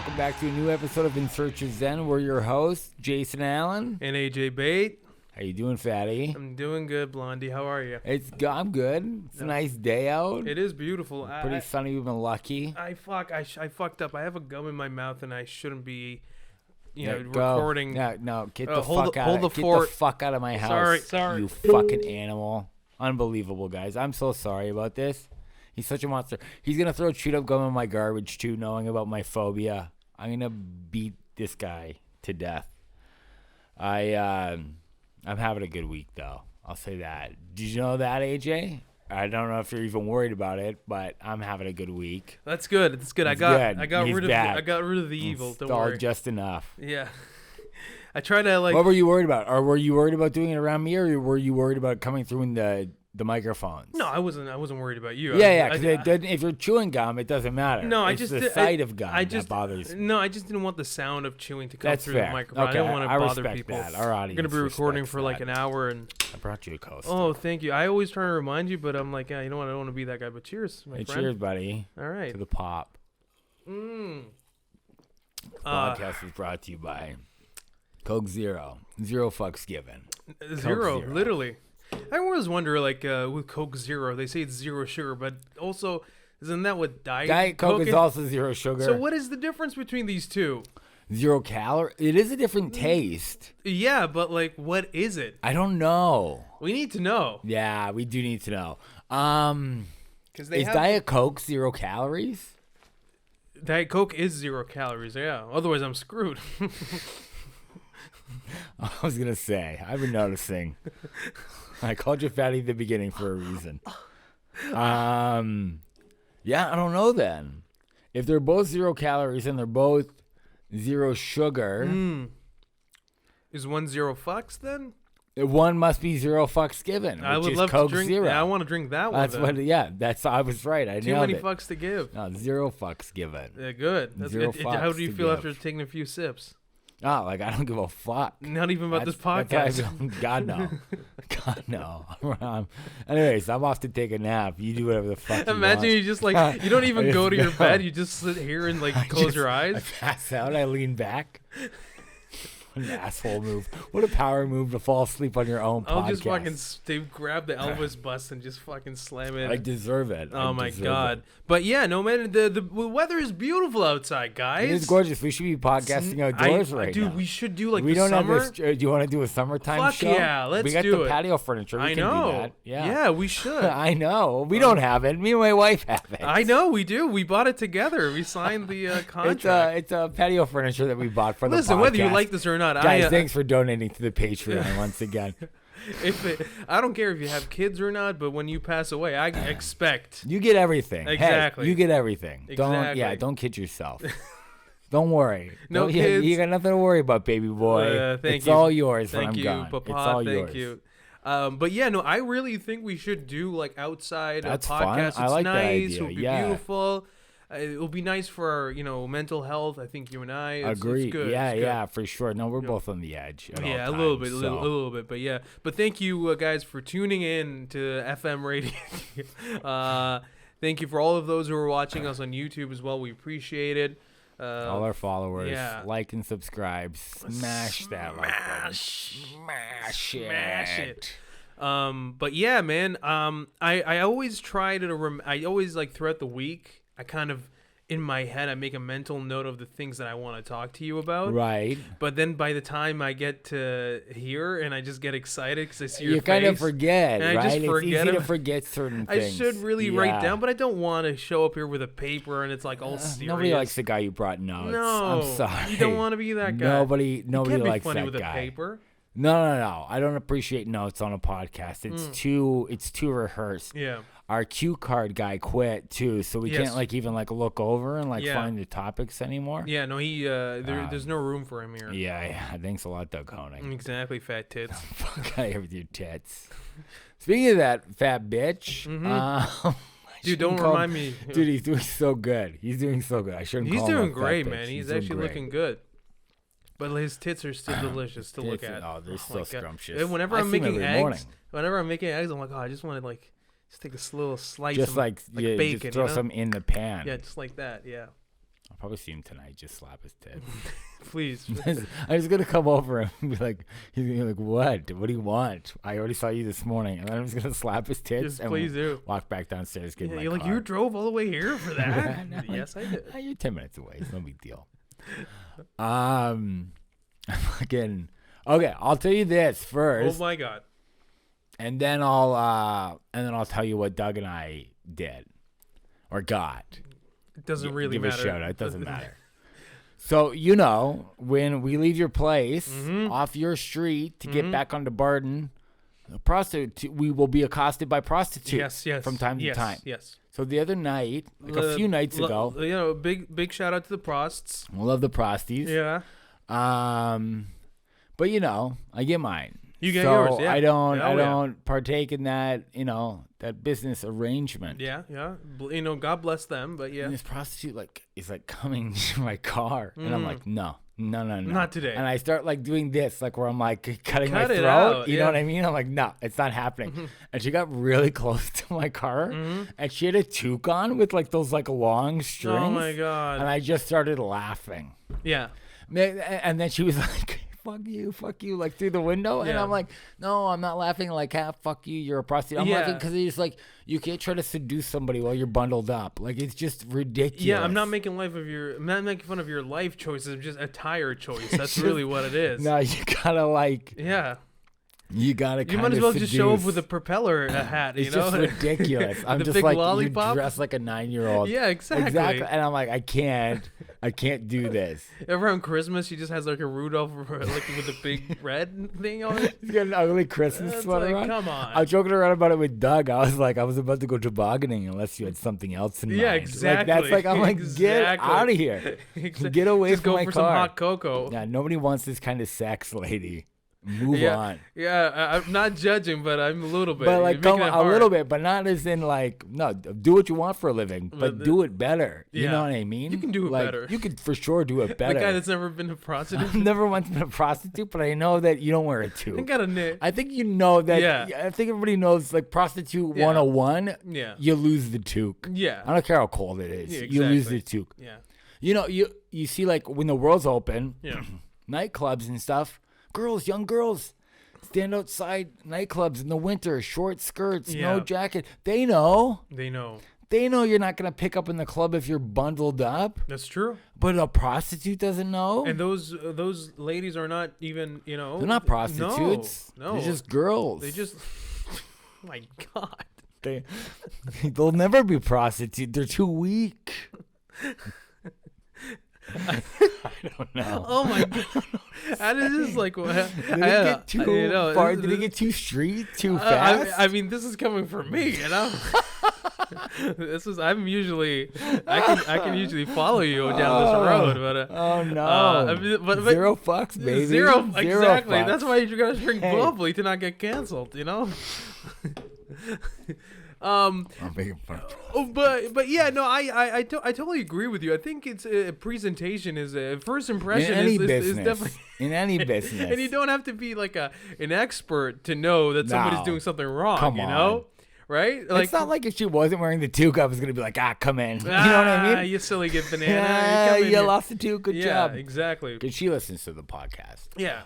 welcome back to a new episode of In Search of Zen. We're your hosts, Jason Allen. And AJ Bate. How you doing, fatty? I'm doing good, Blondie. How are you? I'm good. It's a nice day out. It is beautiful. Pretty sunny. We've been lucky. I fucked up. I have a gum in my mouth, and I shouldn't be, Go. recording. No, get the hold fuck the fuck out of my house. Sorry. You fucking animal. Unbelievable, guys. I'm so sorry about this. He's such a monster. He's going to throw chewed up gum in my garbage, too, knowing about my phobia. I'm going to beat this guy to death. I'm having a good week, though. I'll say that. Did you know that, AJ? I don't know if you're even worried about it, but I'm having a good week. That's good. It's good. I got rid of the evil. Don't worry. Just enough. Yeah. I try to What were you worried about? Or were you worried about doing it around me, or were you worried about coming through in the microphones? No, I wasn't worried about you. Yeah. Because if you're chewing gum, it doesn't matter. No, it's the sight of gum that bothers me. No, I just didn't want the sound of chewing to come That's through fair. the microphone. Okay, I didn't want to bother respect people. That. Our audience. I'm gonna be recording for like that. an hour, and I brought you a coaster. Oh, thank you. I always try to remind you, but I'm like, you know what? I don't want to be that guy. But cheers, my friend. Cheers, buddy. All right. To the pop. Podcast is brought to you by Coke Zero. Zero fucks given. Zero, literally. I always wonder, like, with Coke Zero, they say it's zero sugar, but also, isn't that what Diet Coke is also zero sugar. So what is the difference between these two? 0 calorie. It is a different taste. Yeah, but, like, what is it? I don't know. We need to know. Yeah, we do need to know. Is Diet Coke 0 calories? Diet Coke is 0 calories, yeah. Otherwise, I'm screwed. I was going to say, I've been noticing. I called you fatty at the beginning for a reason. Yeah, I don't know then. If they're both 0 calories and they're both 0 sugar. Is one 0 fucks then? One must be 0 fucks given. I would love Coke to drink. Zero. Yeah, I want to drink that one. That's what. Yeah, I was right. I Too nailed many it. fucks to give. No, 0 fucks given. Yeah, good. That's Zero good. fucks How do you to feel give. after taking a few sips? Oh, like I don't give a fuck. Not even about this That's podcast. God no. God no. Anyways, I'm off to take a nap. You do whatever the fuck Imagine you you just like you don't even go to your bed. You just sit here and like close your eyes. I pass out. I lean back. What an asshole move. What a power move to fall asleep on your own podcast. I'll just fucking grab the Elvis bust and just fucking slam it. I deserve it. Oh my God. But yeah, no man, the weather is beautiful outside, guys. It is gorgeous. We should be podcasting outdoors right now. Dude, we should do like we the don't summer. Have this, do you want to do a summertime Fuck show? Yeah, let's do it. We got the patio furniture. We I can know. do that. Yeah, we should. I know. We don't have it. Me and my wife have it. I know, we do. We bought it together. We signed the contract. It's a patio furniture that we bought for the podcast. Listen, whether you like this or not, guys, thanks for donating to the Patreon once again. I don't care if you have kids or not, but when you pass away, I expect you get everything. Exactly. Hey, you get everything. Exactly. Don't kid yourself. Don't worry. No kids. You got nothing to worry about, baby boy. It's all yours when I'm gone. Papa, it's all thank yours. you. But yeah, no, I really think we should do like outside That's a podcast. Fun. It's I like nice. that idea. It'll be beautiful. It'll be nice for our, mental health. I think you and I. Agree. It's good. Yeah, for sure. No, we're both on the edge. Yeah, all a little times, bit, so. a little bit, but yeah. But thank you guys for tuning in to FM radio. Thank you for all of those who are watching us on YouTube as well. We appreciate it. All our followers, like and subscribe. Smash that like button. Smash it. But yeah, man. I always try to. I always like throughout the week. I kind of in my head I make a mental note of the things that I want to talk to you about. Right. But then by the time I get to here and I just get excited because I see your face. You kind of forget, and right? I just forget it's easy to forget certain things. I should really write down, but I don't want to show up here with a paper and it's like all serious. Nobody likes the guy you brought notes. No, I'm sorry. You don't want to be that guy. Nobody you can't be likes funny that with guy. A paper. No. I don't appreciate notes on a podcast. It's too rehearsed. Yeah. Our cue card guy quit too, so we can't even look over and find the topics anymore. Yeah, no, he there's no room for him here. Yeah. Thanks a lot, Doug Honig. Exactly, fat tits. Fuck out here with your tits. Speaking of that fat bitch, dude, don't remind me. Dude, he's doing so good. I shouldn't. He's call him doing a great, fat man. bitch. He's actually looking good. But his tits are still delicious to look at. Oh, they're so scrumptious. Whenever I'm making eggs, I'm like, I just want to just take a little slice, just of, like bacon, just throw some in the pan. Yeah, just like that. Yeah. I'll probably see him tonight. Just slap his tits. Please. I'm just gonna come over and be like, he's gonna be like, what? What do you want? I already saw you this morning, and then I'm just gonna slap his tits Just and please do. walk back downstairs. Get in my You're like, car. you drove all the way here for that? No, Yes, I did. You're 10 minutes away. It's no big deal. Fucking. Okay, I'll tell you this first. Oh my God. And then I'll tell you what Doug and I did or got. It doesn't really Give matter. a shout out. It doesn't matter. So, when we leave your place off your street to get back onto Barton, we will be accosted by prostitutes from time to time. Yes. So the other night, a few nights ago. Big shout out to the prosts. We love the prosties. Yeah. But I get mine. You get yours, yeah. I don't partake in that, that business arrangement. Yeah. God bless them, but yeah. And this prostitute is coming to my car, and I'm like, no, not today. And I start doing this, where I'm cutting my Cut it throat. out, You know what I mean? I'm like, no, it's not happening. And she got really close to my car, and she had a toque on with those long strings. Oh my God. And I just started laughing. Yeah. And then she was like, fuck you, through the window. And I'm like, no, I'm not laughing fuck you, you're a prostitute. I'm laughing because it's you can't try to seduce somebody while you're bundled up. It's just ridiculous. Yeah, I'm not making fun of your life choices, just a tire choice. That's really what it is. No, you gotta Yeah. You gotta. You might as well just show up with a propeller hat. It's just ridiculous. I'm just big lollipop? You dress like a 9-year-old. Yeah, exactly. And I'm like, I can't do this. Around Christmas, she just has a Rudolph with a big red thing on it. She's got an ugly Christmas sweater on. Come on. I was joking around about it with Doug. I was like, I was about to go tobogganing unless you had something else in mind. Yeah, exactly. I'm like, get out of here. Get away just from my car. Just go for some hot cocoa. Yeah, nobody wants this kind of sex, lady. Move on. Yeah, I'm not judging, but I'm a little bit. But come on, a little bit, but not as in no, do what you want for a living, but do it better. You know what I mean? You can do it better. You could for sure do it better. The guy that's never been a prostitute. I've never once been a prostitute, but I know that you don't wear a toque. I got a knit. I think you know that. Yeah. I think everybody knows prostitute 101. Yeah. You lose the toque. Yeah. I don't care how cold it is. Yeah, You lose the toque. Yeah. You see when the world's open, Yeah. nightclubs and stuff, young girls stand outside nightclubs in the winter, short skirts, no jacket. They know you're not going to pick up in the club if you're bundled up. That's true. But a prostitute doesn't know. And those ladies are not even, They're not prostitutes. No. They're just girls. They just oh my God. They'll never be prostitutes. They're too weak. I don't know. Oh my God. How did this Did it get too far? Did it get too street? Too fast? I mean, this is coming from me, I'm usually I can usually follow you down this road, but oh no, but zero fucks, baby. Zero exactly. Fucks. That's why you gotta drink bubbly to not get canceled. I'm making fun. But yeah, no, I totally agree with you. I think it's presentation is first impression is definitely in any business, and you don't have to be an expert to know that somebody's doing something wrong. Come on. Right? It's not like if she wasn't wearing the toque, I was gonna be like, come in. You know what I mean? You silly good banana. You lost the toque. Good job. Yeah, exactly. Because she listens to the podcast. Yeah.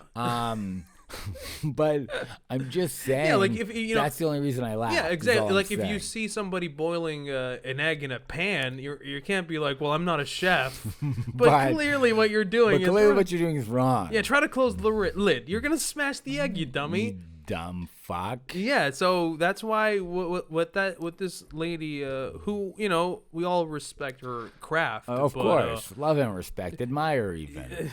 But I'm just saying. Yeah, if that's the only reason I laugh. Yeah, exactly. If you see somebody boiling an egg in a pan, you can't be like, well, I'm not a chef. But clearly, what you're doing is wrong. Yeah, try to close the lid. You're gonna smash the egg, you dummy. You dumb fuck. Yeah, so that's why with this lady, who we all respect her craft. Of course, love and respect, admire even.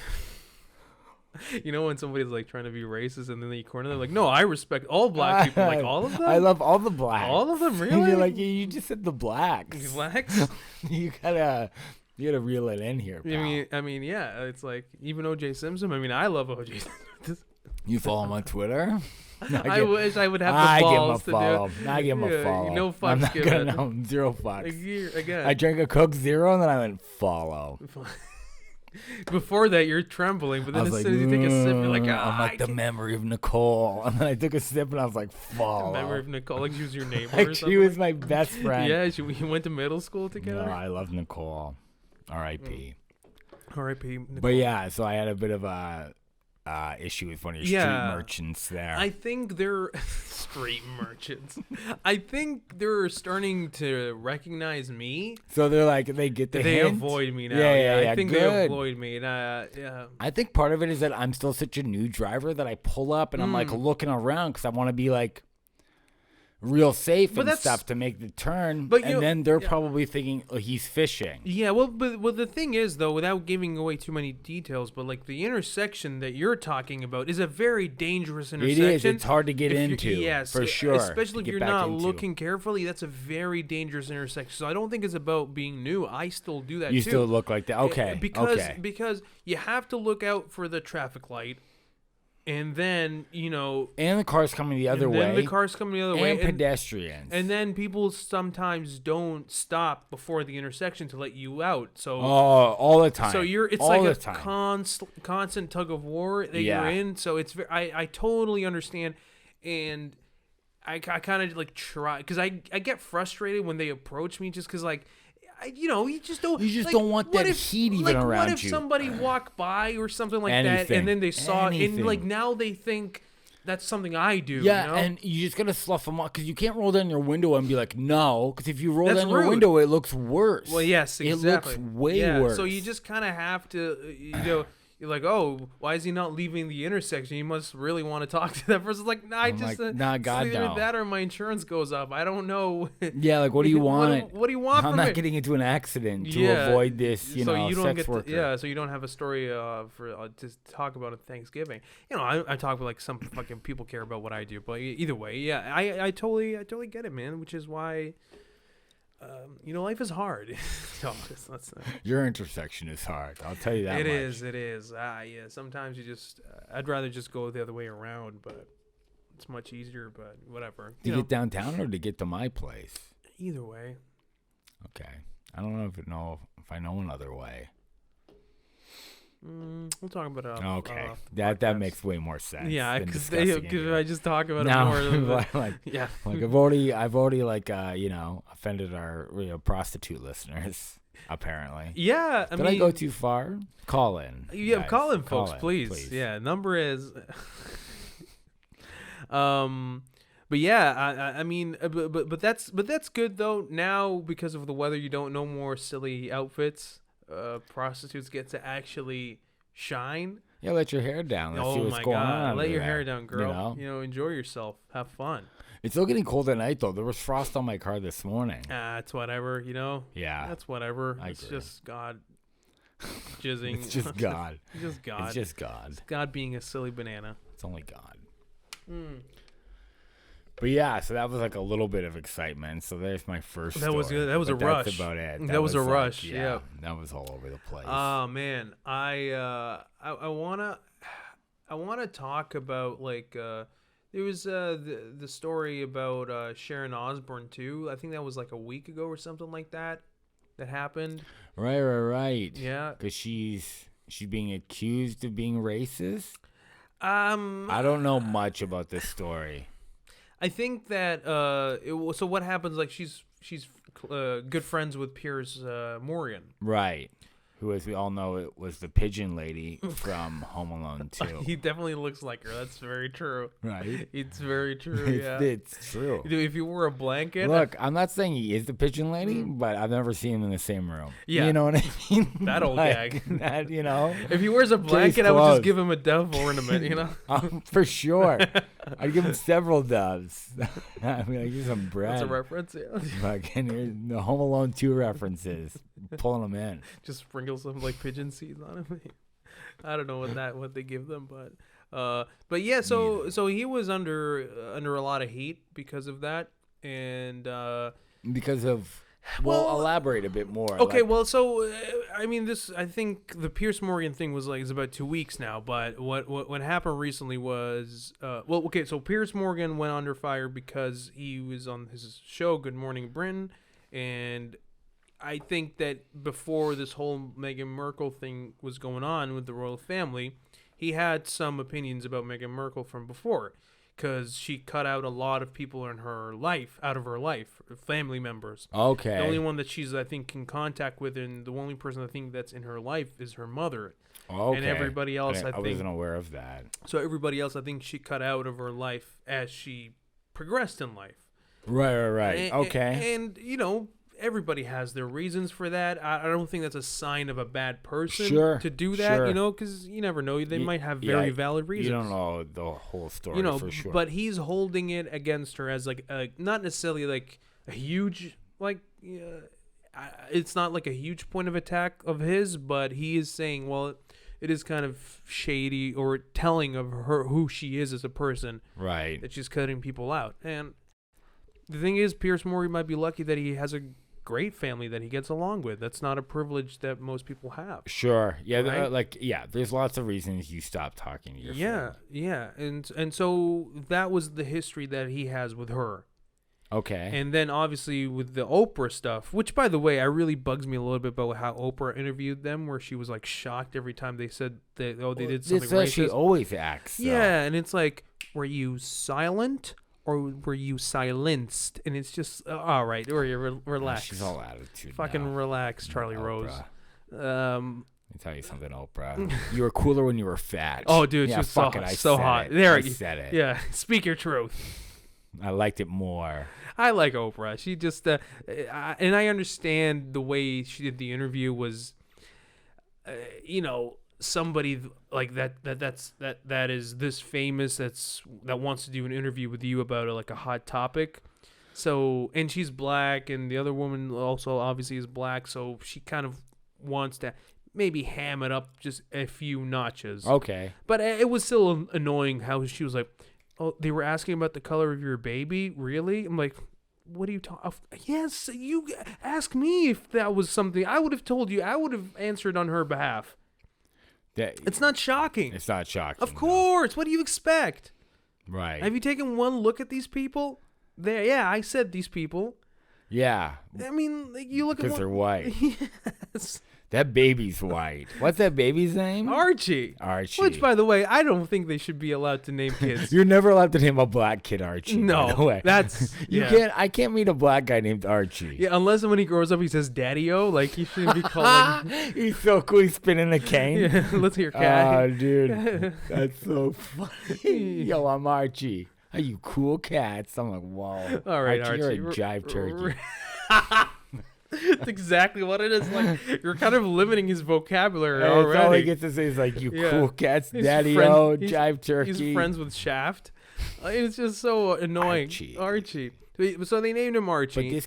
When somebody's trying to be racist and then they corner them, no, I respect all black people. All of them? I love all the blacks. All of them, really? You're you just said the blacks. Blacks? You gotta reel it in here, pal. I mean, yeah, it's even O.J. Simpson. I love O.J. Simpson. You follow him on Twitter? I wish I would have the balls to do it. I give him a follow. No fucks I'm not given. gonna zero fucks. Again. I drank a Coke Zero and then I went follow. Before that, you're trembling, but then as soon as you take a sip, you're like, I'm like the memory of Nicole. And then I took a sip and I was like, follow. The memory of Nicole, she was your neighbor or something? She was my best friend. Yeah, we went to middle school together? No, I love Nicole. R.I.P. R.I.P. Nicole. But yeah, so I had a bit of a issue with one of your street merchants there. I think they're street merchants. I think they're starting to recognize me. So they're like, they get the They hint? avoid me now. Yeah, I think good. they avoid me. And, I think part of it is that I'm still such a new driver that I pull up and I'm like looking around because I want to be like real safe and stuff to make the turn. But and then they're probably thinking, oh, he's fishing. Yeah, well, but the thing is, though, without giving away too many details, but like the intersection that you're talking about is a very dangerous intersection. It is. It's hard to get into. Yes, for sure. Especially if you're not looking carefully. That's a very dangerous intersection. So I don't think it's about being new. I still do that. You too. still look like that. Okay. Because you have to look out for the traffic light. And then, and the car's coming the other way. And the car's coming the other way. And pedestrians. And then people sometimes don't stop before the intersection to let you out. So all the time. So it's all like the a time. constant tug of war that you're in. So it's I totally understand. And I kind of like try, because I get frustrated when they approach me just because like, you just don't. You just don't want that heat even around you. What if somebody walked by or something like that, and then they saw it, and like now they think that's something I do. Yeah, and you just gotta slough them off because you can't roll down your window and be like, no, because if you roll down your window, it looks worse. Well, yes, exactly. It looks way worse. So you just kind of have to, you're like, oh, why is he not leaving the intersection? He must really want to talk to that person. Like, nah, God, either that or my insurance goes up. I don't know. Yeah, like, what do you want? What do you want? I'm not getting into an accident to avoid this, sex worker. So you don't have a story for to talk about at Thanksgiving. I talk about like some fucking people care about what I do, but either way, yeah, I totally get it, man. Which is why. Life is hard. Your intersection is hard. I'll tell you that. It is. Yeah. Sometimes I'd rather just go the other way around, but it's much easier. But whatever. To get downtown or to get to my place? Either way. Okay. I don't know if I know another way. We'll talk about it. Okay, that makes way more sense. Yeah, because I just talk about it more. Like I've already like offended our prostitute listeners. Apparently. Yeah. Did I go too far? Call in. Yeah, call in, folks, please. Yeah, number is. But yeah, I mean, but that's good though. Now because of the weather, you don't know more silly outfits. Prostitutes get to actually shine. Yeah, let your hair down. Let's see what's going on. Let your hair down, girl. Enjoy yourself. Have fun. It's still getting cold at night though. There was frost on my car this morning. It's whatever, Yeah. That's whatever. It's just God jizzing. It's just God. It's just God. It's just God. It's God being a silly banana. It's only God. But yeah, so that was like a little bit of excitement. So there's my first. That was good. That was a rush. That's about it. That was a rush. Yeah, that was all over the place. Oh man, I wanna talk about like there was the story about Sharon Osborne too. I think that was like a week ago or something like that happened. Right. Yeah, because she's being accused of being racist. I don't know much about this story. I think that so what happens, like she's good friends with Piers Morgan. Right. Who, as we all know, it was the pigeon lady from Home Alone 2. He definitely looks like her. That's very true. Right? It's very true, yeah. It's true. Dude, if you wore a blanket... Look, I'm not saying he is the pigeon lady, but I've never seen him in the same room. Yeah. You know what I mean? That old gag. That, If he wears a blanket, I would just give him a dove ornament, For sure. I'd give him several doves. I mean, I'd give some bread. That's a reference, yeah. Fucking the Home Alone 2 references. Pulling them in. Just sprinkle some like pigeon seeds on him. I don't know what they give them, but yeah. So he was under a lot of heat because of that, and because of. Well, elaborate a bit more. Okay, so I mean, I think the Piers Morgan thing was like it's about 2 weeks now. But what happened recently was, so Piers Morgan went under fire because he was on his show Good Morning Britain, and I think that before this whole Meghan Markle thing was going on with the royal family, he had some opinions about Meghan Markle from before. because she cut out a lot of people in her life, out of her life, family members. Okay. The only one that she's, I think, in contact with, and the only person I think that's in her life is her mother. Okay. And everybody else, I I think. wasn't aware of that. So everybody else, I think she cut out of her life as she progressed in life. Right. Okay. And you know, everybody has their reasons for that. I don't think that's a sign of a bad person to do that, sure. you know, because you never know. They might have very valid reasons. You don't know the whole story, you know, for sure. but he's holding it against her as like not necessarily like a huge it's not like a huge point of attack of his, but he is saying, well, it is kind of shady or telling of her who she is as a person, right? That she's cutting people out. And the thing is, Pierce Morgan might be lucky that he has a great family that he gets along with. That's not a privilege that most people have. Sure. Yeah. Right? There's lots of reasons you stop talking to your family. Yeah. And so that was the history that he has with her. Okay. And then obviously with the Oprah stuff, which by the way, really bugs me a little bit about how Oprah interviewed them, where she was like shocked every time they said that they did something racist. She always acts. Yeah, and it's like, were you silent or were you silenced? And it's just all right, or you relax. She's all attitude. Fucking now. relax, Charlie Rose. Let me tell you something, Oprah. You were cooler when you were fat. Oh, dude, yeah, she was so hot. I said it. Yeah, speak your truth. I liked it more. I like Oprah. She just, and I understand the way she did the interview was, you know, somebody like that is this famous that wants to do an interview with you about like a hot topic. So, and she's black, and the other woman also obviously is black, so she kind of wants to maybe ham it up just a few notches. Okay. But it was still annoying how she was like, oh, they were asking about the color of your baby? Really? I'm like, what are you talking? Yes, you ask me if that was something. I would have told you. I would have answered on her behalf. It's not shocking. It's not shocking. Of course. No. What do you expect? Right. Have you taken one look at these people? Yeah, I said these people. Yeah. I mean, you look at because they're white. Yes. That baby's white. What's that baby's name? Archie. Which, by the way, I don't think they should be allowed to name kids. You're never allowed to name a black kid Archie. No, by the way. That's I can't meet a black guy named Archie. Yeah, unless when he grows up he says Daddy-O. Like he shouldn't be called. He's so cool. He's spinning a cane. Yeah, let's hear cat. Oh, dude, that's so funny. Yo, I'm Archie. Are you cool cats? I'm like, whoa. All right, Archie, you're a jive turkey. That's exactly what it is. Like you're kind of limiting his vocabulary already. All he gets to say is like, "You cool cats, Daddy-O, jive turkey." He's friends with Shaft. It's just so annoying. Archie. So they named him Archie. But this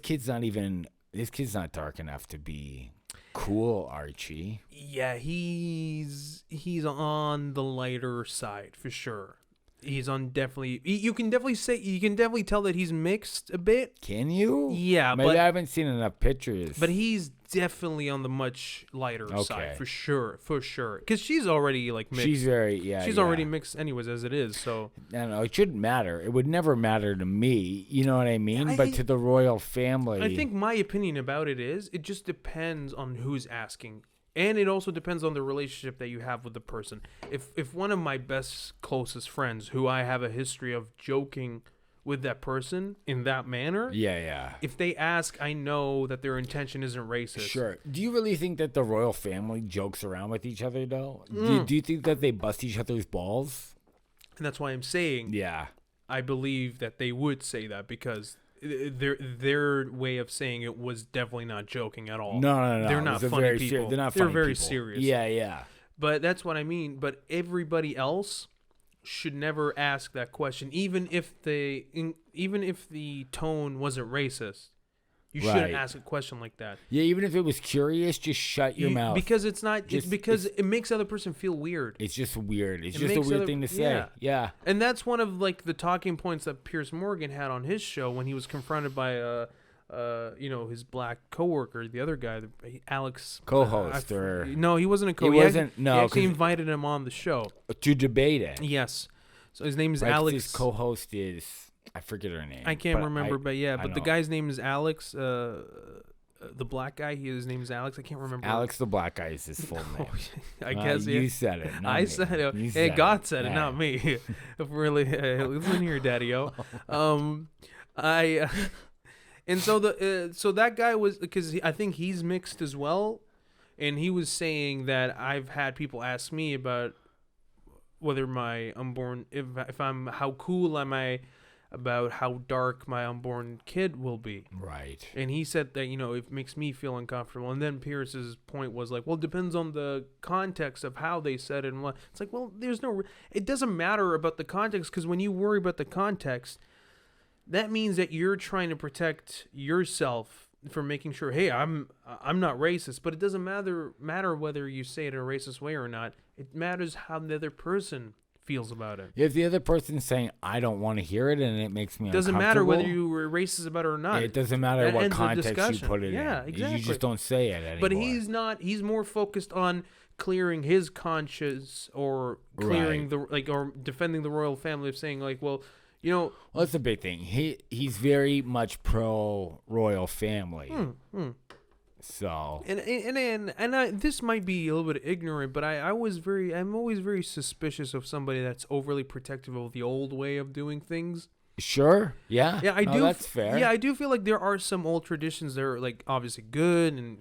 kid's not dark enough to be cool, Archie. Yeah, he's on the lighter side for sure. He's on definitely. You can definitely tell that he's mixed a bit. Can you? Yeah, maybe I haven't seen enough pictures. But he's definitely on the much lighter side for sure. Because she's already like mixed. She's already mixed anyways as it is. So I don't know. It shouldn't matter. It would never matter to me. You know what I mean? But to the royal family, I think my opinion about it is it just depends on who's asking. And it also depends on the relationship that you have with the person. If one of my best, closest friends, who I have a history of joking with that person in that manner, if they ask, I know that their intention isn't racist. Sure. Do you really think that the royal family jokes around with each other, though? Do you think that they bust each other's balls? And that's why I'm saying, I believe that they would say that because their way of saying it was definitely not joking at all. No. They're not funny people. They're very serious. Yeah. But that's what I mean. But everybody else should never ask that question, even if the tone wasn't racist. You shouldn't ask a question like that. Yeah, even if it was curious, just shut your mouth. Because it's not because it makes the other person feel weird. It's just weird. It's just a weird thing to say. Yeah. And that's one of like the talking points that Pierce Morgan had on his show when he was confronted by his black coworker, the other guy, Alex co-host no, he wasn't a co-host. He wasn't. No, he actually invited him on the show to debate it. Yes. So his name is Alex. His co-host is. I forget her name. I can't remember, but the guy's name is Alex. the black guy. His name's Alex. I can't remember. Alex the black guy is his full name. I guess you said it. Not I me. said it. You Hey, said God it. said it, Hey. not me. Really, listen here, Daddy-o. And so so that guy was, because I think he's mixed as well, and he was saying that I've had people ask me about whether my unborn, if I'm, how cool am I about how dark my unborn kid will be. Right. And he said that, it makes me feel uncomfortable. And then Pierce's point was like, well, it depends on the context of how they said it and what. It's like, well, it doesn't matter about the context, because when you worry about the context, that means that you're trying to protect yourself from making sure, hey, I'm not racist. But it doesn't matter whether you say it in a racist way or not. It matters how the other person feels about it. If the other person's saying, I don't want to hear it, and it makes me doesn't uncomfortable. matter whether you were racist about it or not. It doesn't matter That what ends the context you discussion. put it in. Yeah, exactly. You just don't say it anymore. But he's not. He's more focused on clearing his conscience, or clearing or defending the royal family, of saying like, well, Well, that's the big thing. He's very much pro royal family. So and this might be a little bit ignorant, but I'm always very suspicious of somebody that's overly protective of the old way of doing things. Sure, yeah, Yeah, I do. That's fair. Yeah, I do feel like there are some old traditions that are like obviously good, and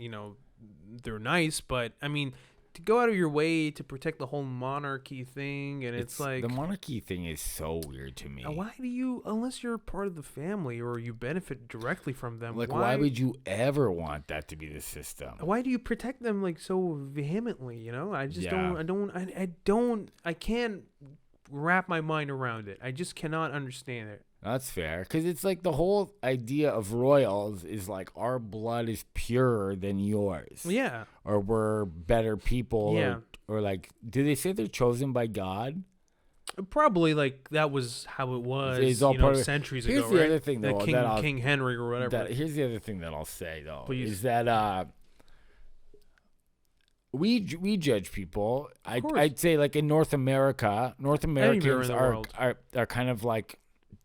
they're nice, but I mean, to go out of your way to protect the whole monarchy thing, and it's like the monarchy thing is so weird to me. why do you, unless you're part of the family or you benefit directly from them, Like, why would you ever want that to be the system? Why do you protect them like so vehemently? I just I can't wrap my mind around it. I just cannot understand it. That's fair, because it's like the whole idea of royals is like our blood is purer than yours. Yeah. Or we're better people. Yeah. Or like, do they say they're chosen by God? Probably, like, that was how it was, It's all part of it. centuries Here's ago, the right? other thing, though, King Henry or whatever. Here's the other thing that I'll say, though, Please. is that we judge people. I'd say, like, in North America, North Americans are kind of like,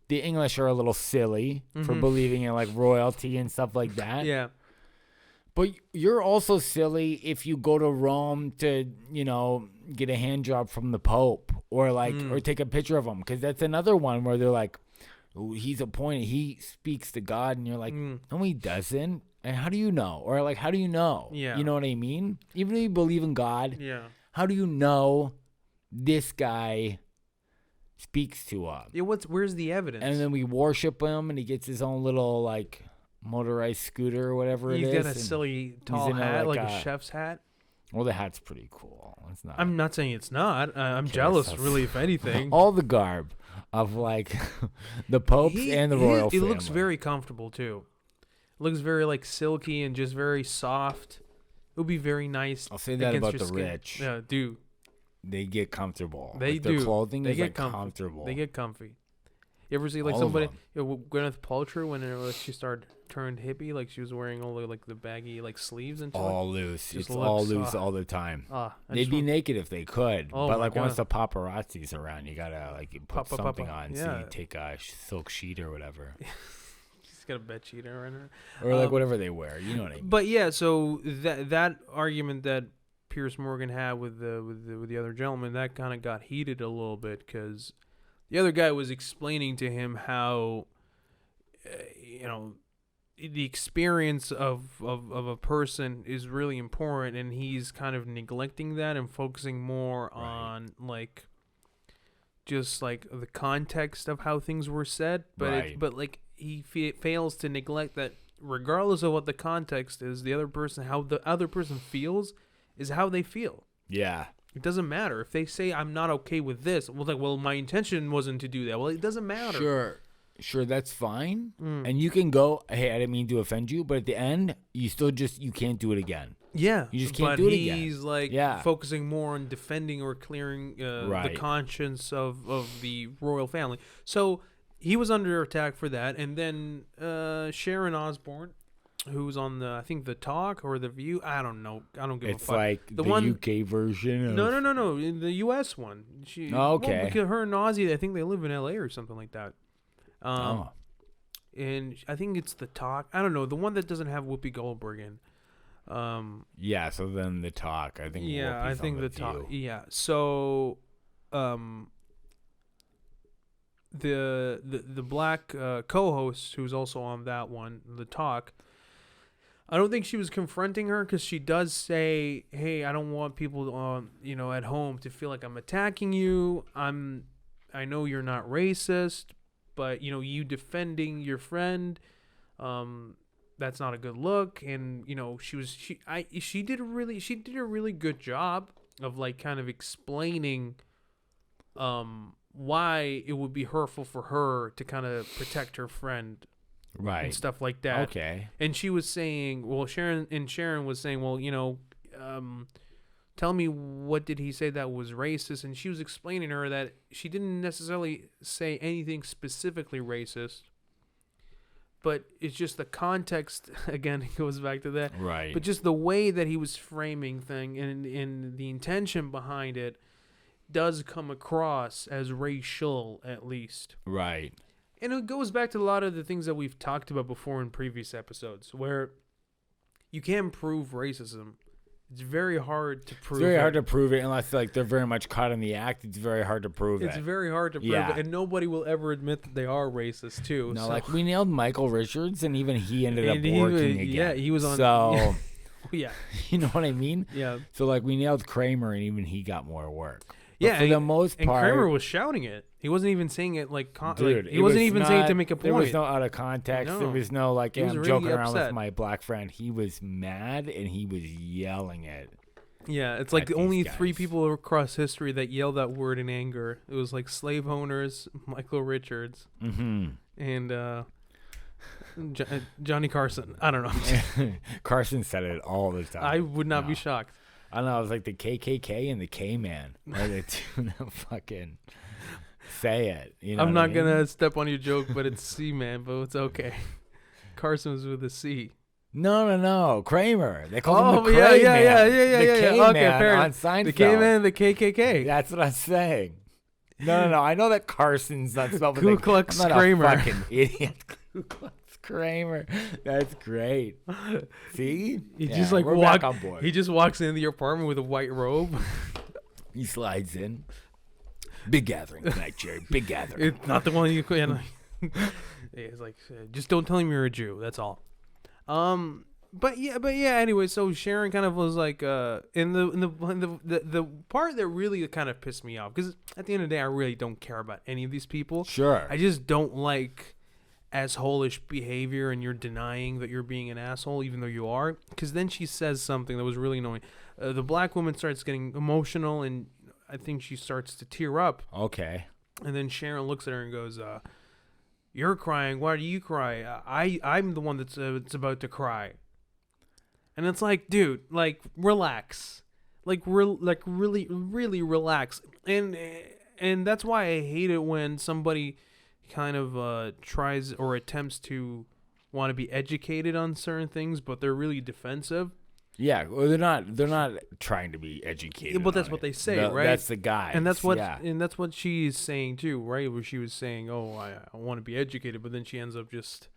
the English are a little silly for believing in, like, royalty and stuff like that. Yeah. But you're also silly if you go to Rome to, get a hand job from the Pope, or or take a picture of him, because that's another one where they're like, "Ooh, he's appointed, he speaks to God," and you're like, no, he doesn't. And how do you know? Or like, how do you know? Yeah. You know what I mean? Even if you believe in God, Yeah. how do you know this guy speaks to us? Yeah. Where's the evidence? And then we worship him, and he gets his own little like motorized scooter or whatever it is. He's got a silly tall hat, like a chef's hat. Well, the hat's pretty cool. It's not. I'm not saying it's not. I'm jealous, really, if anything. All the garb of like the popes and the royal family. It looks very comfortable too. It looks very like silky and just very soft. It would be very nice. I'll say that about the skin. rich. Yeah, do. They get comfortable. They like do. Their clothing they is get like comfortable. They get comfy. You ever see like All somebody, of them. Gwyneth Paltrow, when she started turned hippie, like she was wearing all the baggy like sleeves and all loose. Just It's all looks, loose all the time. They'd just be want- naked if they could, Oh but my like once God. the paparazzi's around, you gotta like put something on. So Yeah. you take a silk sheet or whatever, She's got a bed sheet around her. or like whatever they wear. You know what I mean? But yeah, so that argument that Piers Morgan had with the other gentleman, that kind of got heated a little bit, because the other guy was explaining to him how the experience of a person is really important, and he's kind of neglecting that and focusing more on like just like the context of how things were said, but but like he fails to neglect that regardless of what the context is, how the other person feels is how they feel. Yeah. It doesn't matter if they say I'm not okay with this. Well, my intention wasn't to do that. Well, it doesn't matter. Sure, that's fine. And you can go, hey, I didn't mean to offend you, but at the end, you can't do it again. Yeah, you just can't do it again. He's like focusing more on defending or clearing the conscience of the royal family. So he was under attack for that, and then Sharon Osborne, who's on I think The Talk or The View. I don't know. I don't give a fuck. It's like the UK version of... No. The US one. Okay. Well, because her and Ozzy, I think they live in LA or something like that. and I think it's The Talk. I don't know, the one that doesn't have Whoopi Goldberg in. Yeah. So then The Talk. I think. Yeah, I Whoopi's think on The Talk. Yeah. So, the black co-host who's also on that one, The Talk. I don't think she was confronting her because she does say, "Hey, I don't want people, at home to feel like I'm attacking you. I know you're not racist, but you defending your friend, that's not a good look." And she did a really good job of like kind of explaining, why it would be hurtful for her to kind of protect her friend. Right. And stuff like that. Okay. And she was saying, Sharon was saying, well, tell me, what did he say that was racist? And she was explaining to her that she didn't necessarily say anything specifically racist, but it's just the context. Again, it goes back to that. Right. But just the way that he was framing thing and the intention behind it does come across as racial, at least. Right. And it goes back to a lot of the things that we've talked about before in previous episodes, where you can prove racism. It's very hard to prove. It's very hard to prove it unless like they're very much caught in the act. It's very hard to prove it. It's very hard to prove it, and nobody will ever admit that they are racist too. No, so. like we nailed Michael Richards, and even he ended up working again. Yeah, he was on. So, yeah, you know what I mean? Yeah. So like we nailed Kramer, and even he got more work. Yeah, for the most part, and Kramer was shouting it. He wasn't even saying it like, dude, he wasn't even saying it to make a point. There was no out of context. No. There was no like, I'm really joking upset. around with my black friend. He was mad and he was yelling it. Yeah, it's like only 3 people across history that yell that word in anger. It was like slave owners, Michael Richards, and Johnny Carson. I don't know. Carson said it all the time. I would not be shocked. I don't know. It was like the KKK and the K-Man. Are the two that fucking say it. You know I'm not going to step on your joke, but it's C-Man, but it's okay. Carson was with a C. No. Kramer. They call him the yeah. The K-Man Okay, fair on enough. Seinfeld. The K-Man, the KKK. That's what I'm saying. No. I know that Carson's not spelled with Ku Klux I'm not Kramer. a fucking idiot. Ku Klux Kramer. That's great. See? He just like we're back on board. He just walks into your apartment with a white robe. He slides in. Big gathering tonight, Jerry. Big gathering. It's not the one you. Yeah, it's like, just don't tell him you're a Jew. That's all. But yeah. Anyway, so Sharon kind of was like, in the part that really kind of pissed me off, because at the end of the day, I really don't care about any of these people. Sure. I just don't like asshole-ish behavior, and you're denying that you're being an asshole, even though you are. Because then she says something that was really annoying. The black woman starts getting emotional, and I think she starts to tear up. Okay. And then Sharon looks at her and goes, "You're crying. Why do you cry? I'm the one that's about to cry." And it's like, dude, like, relax. Really, really relax. And that's why I hate it when somebody kind of tries or attempts to want to be educated on certain things, but they're really defensive. Yeah, well, they're not trying to be educated. Yeah, but that's what they say, right? That's the guy, and that's what she's saying too, right? Where she was saying, "Oh, I want to be educated," but then she ends up just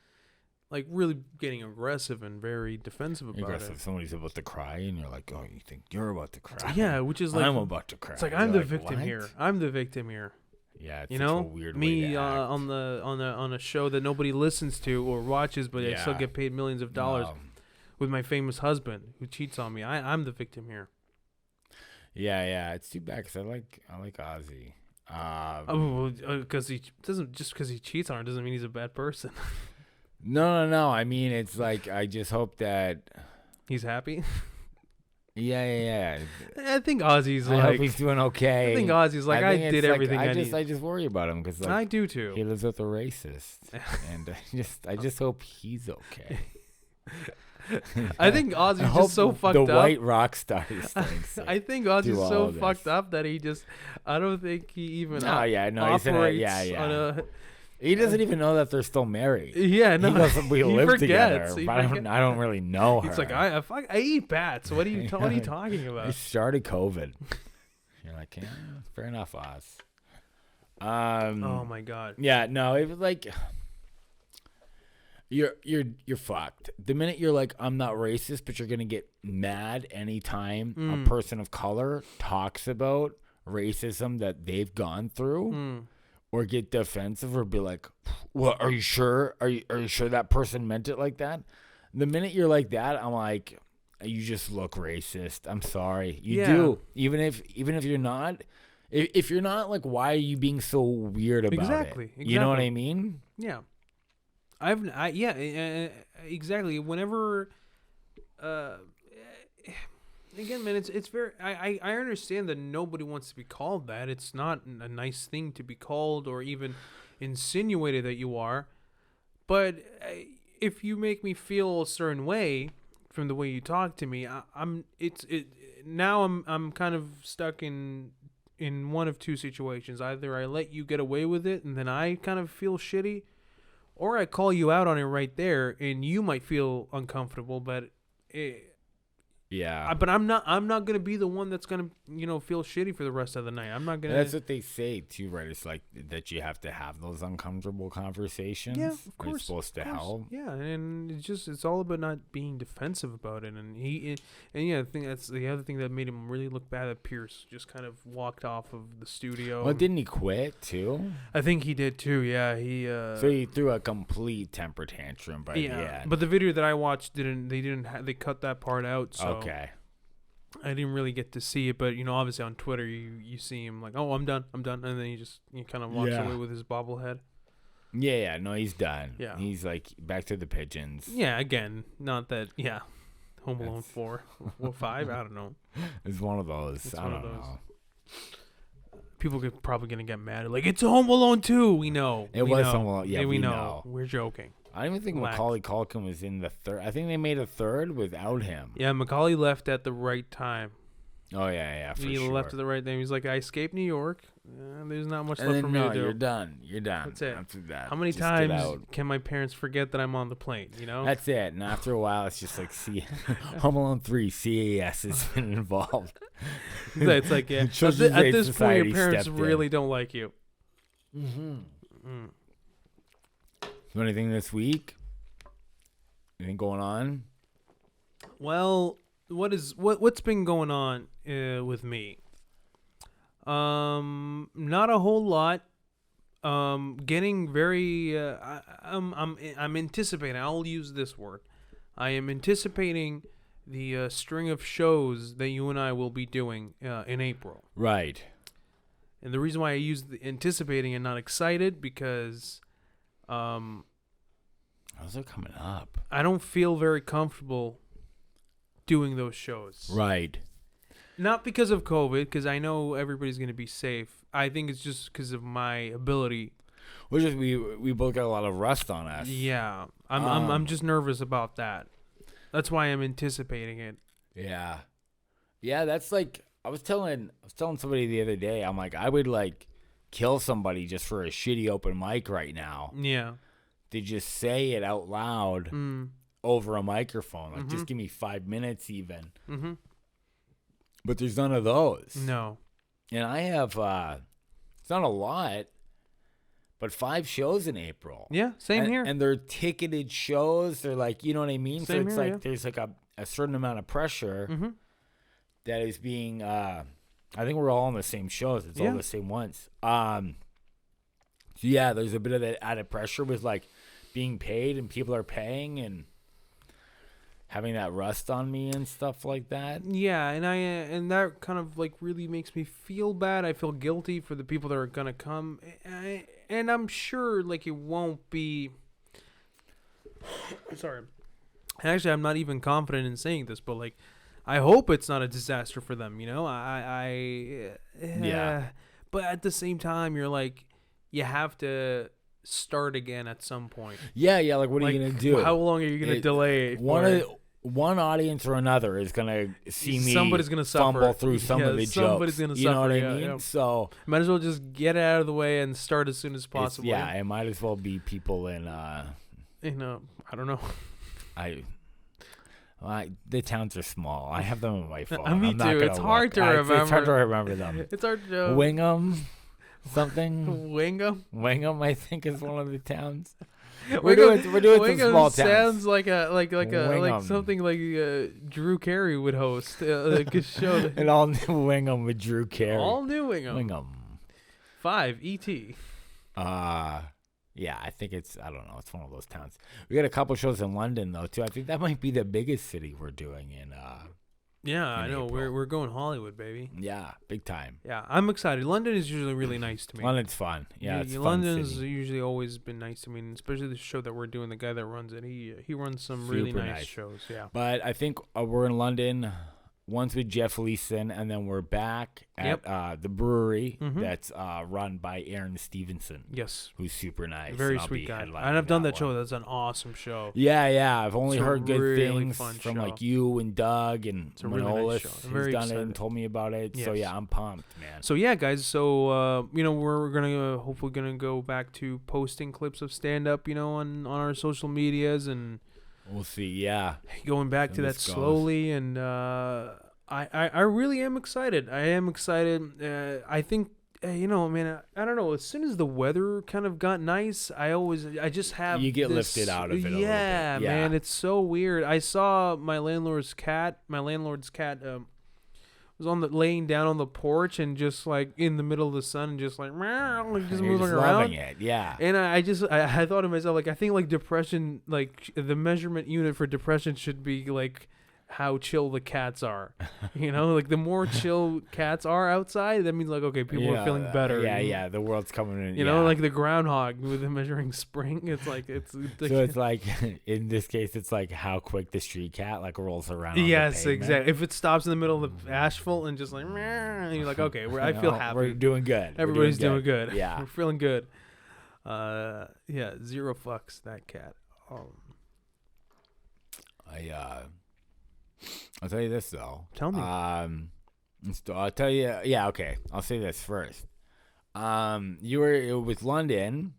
like really getting aggressive and very defensive about it. Somebody's about to cry, and you're like, "Oh, you think you're about to cry?" Yeah, which is like, I'm about to cry. It's like, I'm the victim here. I'm the victim here. Yeah, it's you such know, a weird me way to act. on a show that nobody listens to or watches, but I still get paid millions of dollars. With my famous husband who cheats on me. I'm the victim here. Yeah, it's too bad because I like Ozzy. Because he doesn't, just because he cheats on her doesn't mean he's a bad person. No. I mean, it's like, I just hope that he's happy. Yeah. I think Ozzy's I hope he's doing okay. I think Ozzy's like, I did everything I need. I just worry about him because I do too. He lives with a racist, and I just hope he's okay. I think Ozzy's just so fucked up. The white rock star I think Ozzy's so fucked up that I don't think he even operates on a... He doesn't even know that they're still married. Yeah, no. We live together. I don't really know her. It's like, I eat bats. What are you talking about? He started COVID. You're like, yeah, fair enough, Oz. Oh my God. Yeah, no, it was like... you're fucked. The minute you're like, I'm not racist, but you're gonna get mad anytime a person of color talks about racism that they've gone through, or get defensive or be like, "Well, are you sure? Are you sure that person meant it like that?" The minute you're like that, I'm like, you just look racist. I'm sorry, you do. Even if you're not, if you're not, like, why are you being so weird about Exactly. it? You know what I mean? Yeah. Exactly. Whenever, again, man, it's very. I understand that nobody wants to be called that. It's not a nice thing to be called or even insinuated that you are. But if you make me feel a certain way from the way you talk to me, I'm kind of stuck in one of two situations. Either I let you get away with it and then I kind of feel shitty, or I call you out on it right there, and you might feel uncomfortable, but but I'm not gonna be the one that's gonna feel shitty for the rest of the night. I'm not gonna. That's what they say too, right? It's like that you have to have those uncomfortable conversations. Yeah, of course. It's supposed to help. Yeah, and it's all about not being defensive about it. And I think that's the other thing that made him really look bad. That Pierce just kind of walked off of the studio. Well, didn't he quit too? I think he did too. Yeah, so he threw a complete temper tantrum by the end. But the video that I watched they cut that part out. So okay. I didn't really get to see it, but obviously on Twitter you see him like, oh, I'm done, and then he kind of walks away with his bobblehead. Yeah, no, he's done. Yeah, he's like back to the pigeons. Yeah, again, not that. Yeah, Home Alone 4 or 5, I don't know. It's one of those. I don't know. People are probably gonna get mad. Like, it's Home Alone 2. We know. It was Home Alone. Yeah, we know. We're joking. I don't even think Macaulay Culkin was in the third. I think they made a third without him. Yeah, Macaulay left at the right time. Oh, yeah, for he sure. He left at the right time. He's like, I escaped New York. There's not much left for me to do. You're done. That's it. After that, how many times can my parents forget that I'm on the plane, That's it. And after a while, it's just like, Home Alone 3, CAS has been involved. It's like, yeah. At this point, your parents really don't like you. So anything this week? Anything going on? Well, what's been going on with me? Not a whole lot. Getting very. I'm anticipating. I'll use this word. I am anticipating the string of shows that you and I will be doing in April. Right. And the reason why I use the anticipating and not excited because. Those are coming up. I don't feel very comfortable doing those shows. Right. Not because of COVID, because I know everybody's going to be safe. I think it's just because of my ability. We both got a lot of rust on us. Yeah. I'm just nervous about that. That's why I'm anticipating it. Yeah. Yeah, that's like I was telling somebody the other day, I'm like, I would like kill somebody just for a shitty open mic right now. Yeah. To just say it out loud over a microphone. Like, just give me 5 minutes even. Mm-hmm. But there's none of those. No. And I have, it's not a lot, but 5 shows in April. Yeah, same here. And they're ticketed shows. They're like, you know what I mean? Same so it's here, like there's like a certain amount of pressure that is being, I think we're all on the same shows. It's all the same ones. So yeah, there's a bit of that added pressure with like being paid and people are paying and having that rust on me and stuff like that. Yeah, and that kind of like really makes me feel bad. I feel guilty for the people that are gonna come, and I'm sure like it won't be. Sorry, actually, I'm not even confident in saying this, but like, I hope it's not a disaster for them. Yeah. But at the same time, you're like. You have to start again at some point. Yeah. Like, what are you gonna do? How long are you gonna delay? One audience or another is gonna see me. Somebody's gonna fumble through some of the jokes. Somebody's gonna suffer. You know what I mean? Yeah. So might as well just get it out of the way and start as soon as possible. Yeah, it might as well be people in. I don't know. The towns are small. I have them on my phone. Me too. It's hard to remember. It's hard to remember them. It's hard to. Wingham. Something Wingham, I think, is one of the towns. We're doing some Wingham small towns. sounds like Wingham. something like Drew Carey would host like a show. An all new Wingham with Drew Carey. All new Wingham. Wingham. 5 ET. Yeah, I think it's I don't know. It's one of those towns. We got a couple shows in London though too. I think that might be the biggest city we're doing in. Yeah, I know. April. We're going Hollywood, baby. Yeah, big time. Yeah, I'm excited. London is usually really nice to me. London's fun. Yeah, it's a fun London's city. usually always been nice to me, and especially the show that we're doing. The guy that runs it, he runs some really Super nice nice. shows. Yeah. But I think we're in London once with Jeff Leeson, and then we're back at the brewery that's run by Aaron Stevenson. Yes. Who's super nice. Very and I'll sweet be guy. headlining And I've done that one. show. That's an awesome show. Yeah. I've only It's a heard good really things fun from show. like you and Doug and It's a really nice Manolis, show. I'm who's very done it excited. and told me about it. So Yes. yeah, I'm pumped, man. So yeah, guys. So we're gonna hopefully gonna go back to posting clips of stand up, on our social medias and We'll see. Yeah. going back to How that this goes. slowly. And I really am excited. I am excited. I think man. I don't know. As soon as the weather kind of got nice, I just have You get this- lifted out of it a little bit. Yeah, Yeah. man. It's so weird. I saw my landlord's cat. Was laying down on the porch and just like in the middle of the sun and just like meow, like just You're moving just around. loving it. Yeah. And I thought to myself, like, I think like depression, like the measurement unit for depression should be like how chill the cats are. Like the more chill cats are outside, that means like, okay, people are feeling better. Yeah. The world's coming in. Like the groundhog with the measuring spring. It's like So it's like in this case, it's like how quick the street cat like rolls around. yes, on the exactly. If it stops in the middle of the asphalt and just like, meow, and you're like, okay, I feel happy. We're doing good. Everybody's doing good. Yeah. We're feeling good. Zero fucks that cat. I'll tell you this though. Tell me. I'll tell you. Yeah, okay. I'll say this first. You were with London.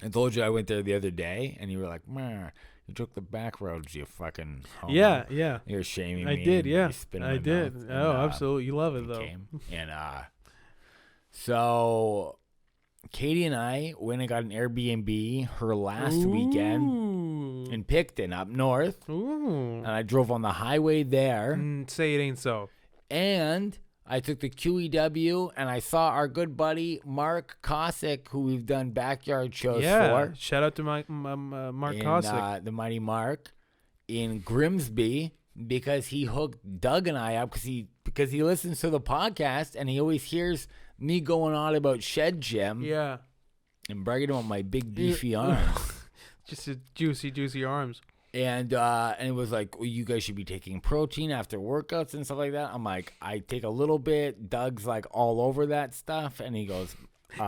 I told you I went there the other day, and you were like, "Meh, you took the back roads, you fucking homo." Yeah. You're shaming I me. did, and yeah. you spit in I my did. mouth, Oh, and, absolutely. You love it, you though. came. And so Katie and I went and got an Airbnb her last weekend in Picton up north. Ooh. And I drove on the highway there. Say it ain't so. And I took the QEW and I saw our good buddy Mark Cossack, who we've done backyard shows for. Shout out to Mark in, Cossack. the mighty Mark in Grimsby, because he hooked Doug and I up because he listens to the podcast and he always hears me going on about Shed Gym Yeah. and bragging about my big beefy arms. Just a juicy arms. And it was like, well, you guys should be taking protein after workouts and stuff like that. I'm like, I take a little bit. Doug's like all over that stuff, and he goes,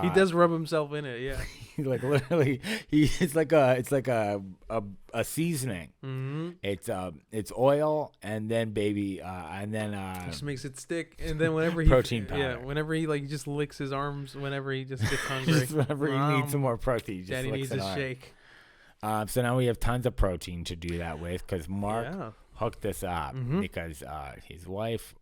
He does rub himself in it, yeah. he's like literally, it's like a seasoning. Mm-hmm. It's oil and then Just makes it stick, and then whenever he protein powder. yeah, whenever he like just licks his arms, whenever he just gets hungry, just whenever he needs some more protein, just Daddy licks needs it a on. shake. So now we have tons of protein to do that with because Mark Yeah. hooked us up Mhm. because his wife,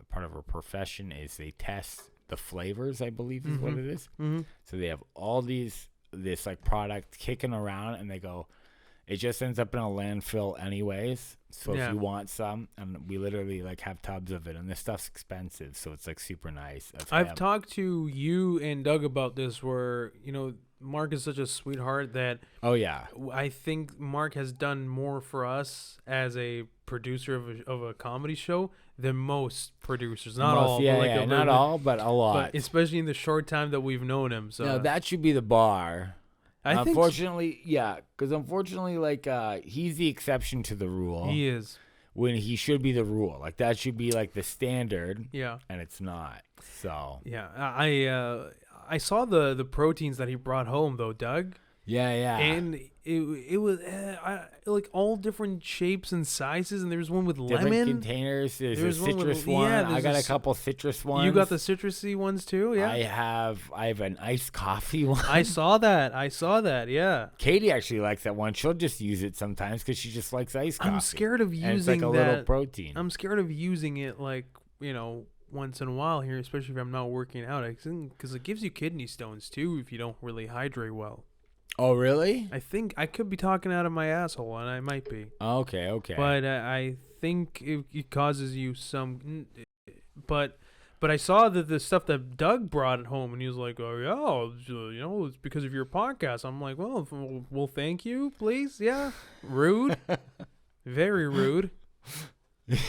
part of her profession is they test the flavors, I believe is what it is. Mm-hmm. So they have all this like product kicking around and they go, it just ends up in a landfill anyways. So Yeah. if you want some, and we literally like have tubs of it and this stuff's expensive. So it's like super nice. I've talked to you and Doug about this where, Mark is such a sweetheart that Oh yeah. I think Mark has done more for us as a producer of a comedy show than most producers. Not all, Yeah, but like yeah, not all, but a lot. but especially in the short time that we've known him. So No, that should be the bar. I think Unfortunately, like he's the exception to the rule he is. when he should be the rule. Like that should be like the standard, Yeah. and it's not. So Yeah. I saw the proteins that he brought home though, Doug. yeah. And it was like all different shapes and sizes, and there was one with Different lemon. containers. There's There's a one with- citrus yeah, one. I there's got a a couple citrus ones. You got the citrusy ones too, yeah. I have an iced coffee one. I saw that. Yeah. Katie actually likes that one. She'll just use it sometimes because she just likes iced coffee. I'm scared of And it's using like a that. little protein. I'm scared of using it like once in a while here, especially if I'm not working out. Because it gives you kidney stones too if you don't really hydrate well. Oh, really? I think I could be talking out of my asshole, and I might be. Okay. But I think it causes you some. But I saw that the stuff that Doug brought at home, and he was like, "Oh yeah, it's because of your podcast." I'm like, "Well, thank you, please." Yeah, rude, very rude.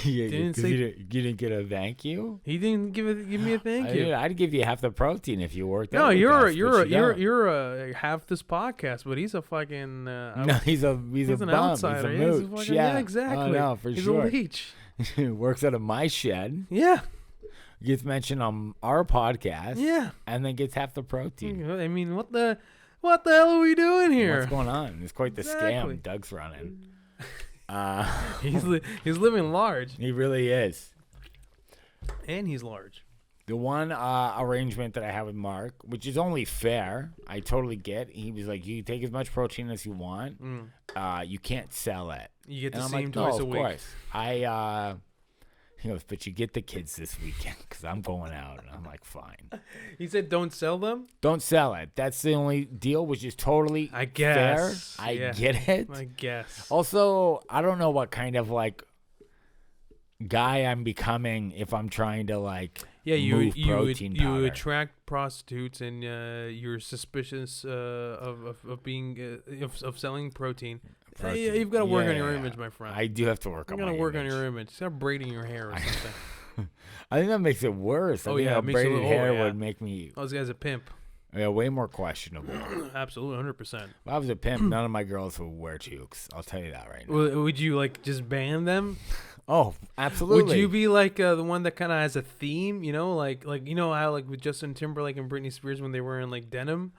You didn't get a thank you. He didn't give me a thank you. I'd give you half the protein if you worked. No, out with us, you're half this podcast, but he's a fucking. No, he's a bum. outsider. He's a mooch. Fucking, yeah, exactly. Oh, no, for he's sure. a leech. Works out of my shed. Yeah. Gets mentioned on our podcast. Yeah. And then gets half the protein. I mean, what the hell are we doing here? What's going on? It's quite the Exactly. scam Doug's running. He's living large, He really is. and he's large. The one arrangement that I have with Mark, which is only fair, I totally get. He was like, "You take as much protein as you want. You can't sell it. You get And the I'm same like, twice no, a of week. course. He goes, but you get the kids this weekend because I'm going out. And I'm like, fine. He said, "Don't sell them." Don't sell it. That's the only deal, which is totally I guess. fair. I Yeah. get it. I guess. Also, I don't know what kind of like guy I'm becoming if I'm trying to like move protein powder. attract prostitutes, and you're suspicious of being of selling protein. Protein. You've got to work on your Yeah. image, my friend. I do have to work You on got my to work on image. your image. Start braiding your hair or something. I think that makes it worse. I Oh, think yeah, a it makes it braided look- hair yeah. would make me Oh, this guy's a pimp. way more questionable. Absolutely, 100%. If I was a pimp, none of my girls would wear chukes. I'll tell you that right now. Would you like just ban them? Oh, absolutely. Would you be like the one that kind of has a theme? You know, like you know how like with Justin Timberlake and Britney Spears when they were in like denim,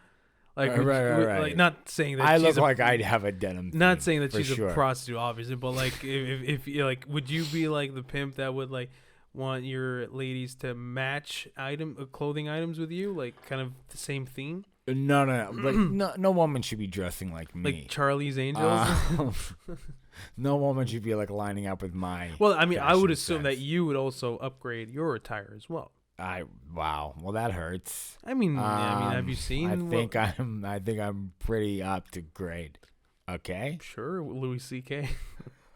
like Right. like not saying that I she's look a, like I'd have a denim. not theme, saying that for she's sure. a prostitute, obviously, but like if you like, would you be like the pimp that would like want your ladies to match clothing items with you, like kind of the same theme, No. Like no woman should be dressing like me. like Charlie's Angels? No woman should be like lining up with my. Well, I mean, I would fashion assume that sense. you would also upgrade your attire as well. Wow. Well, that hurts. I mean, have you seen? I think I'm pretty up to grade. Okay. Sure, Louis C.K.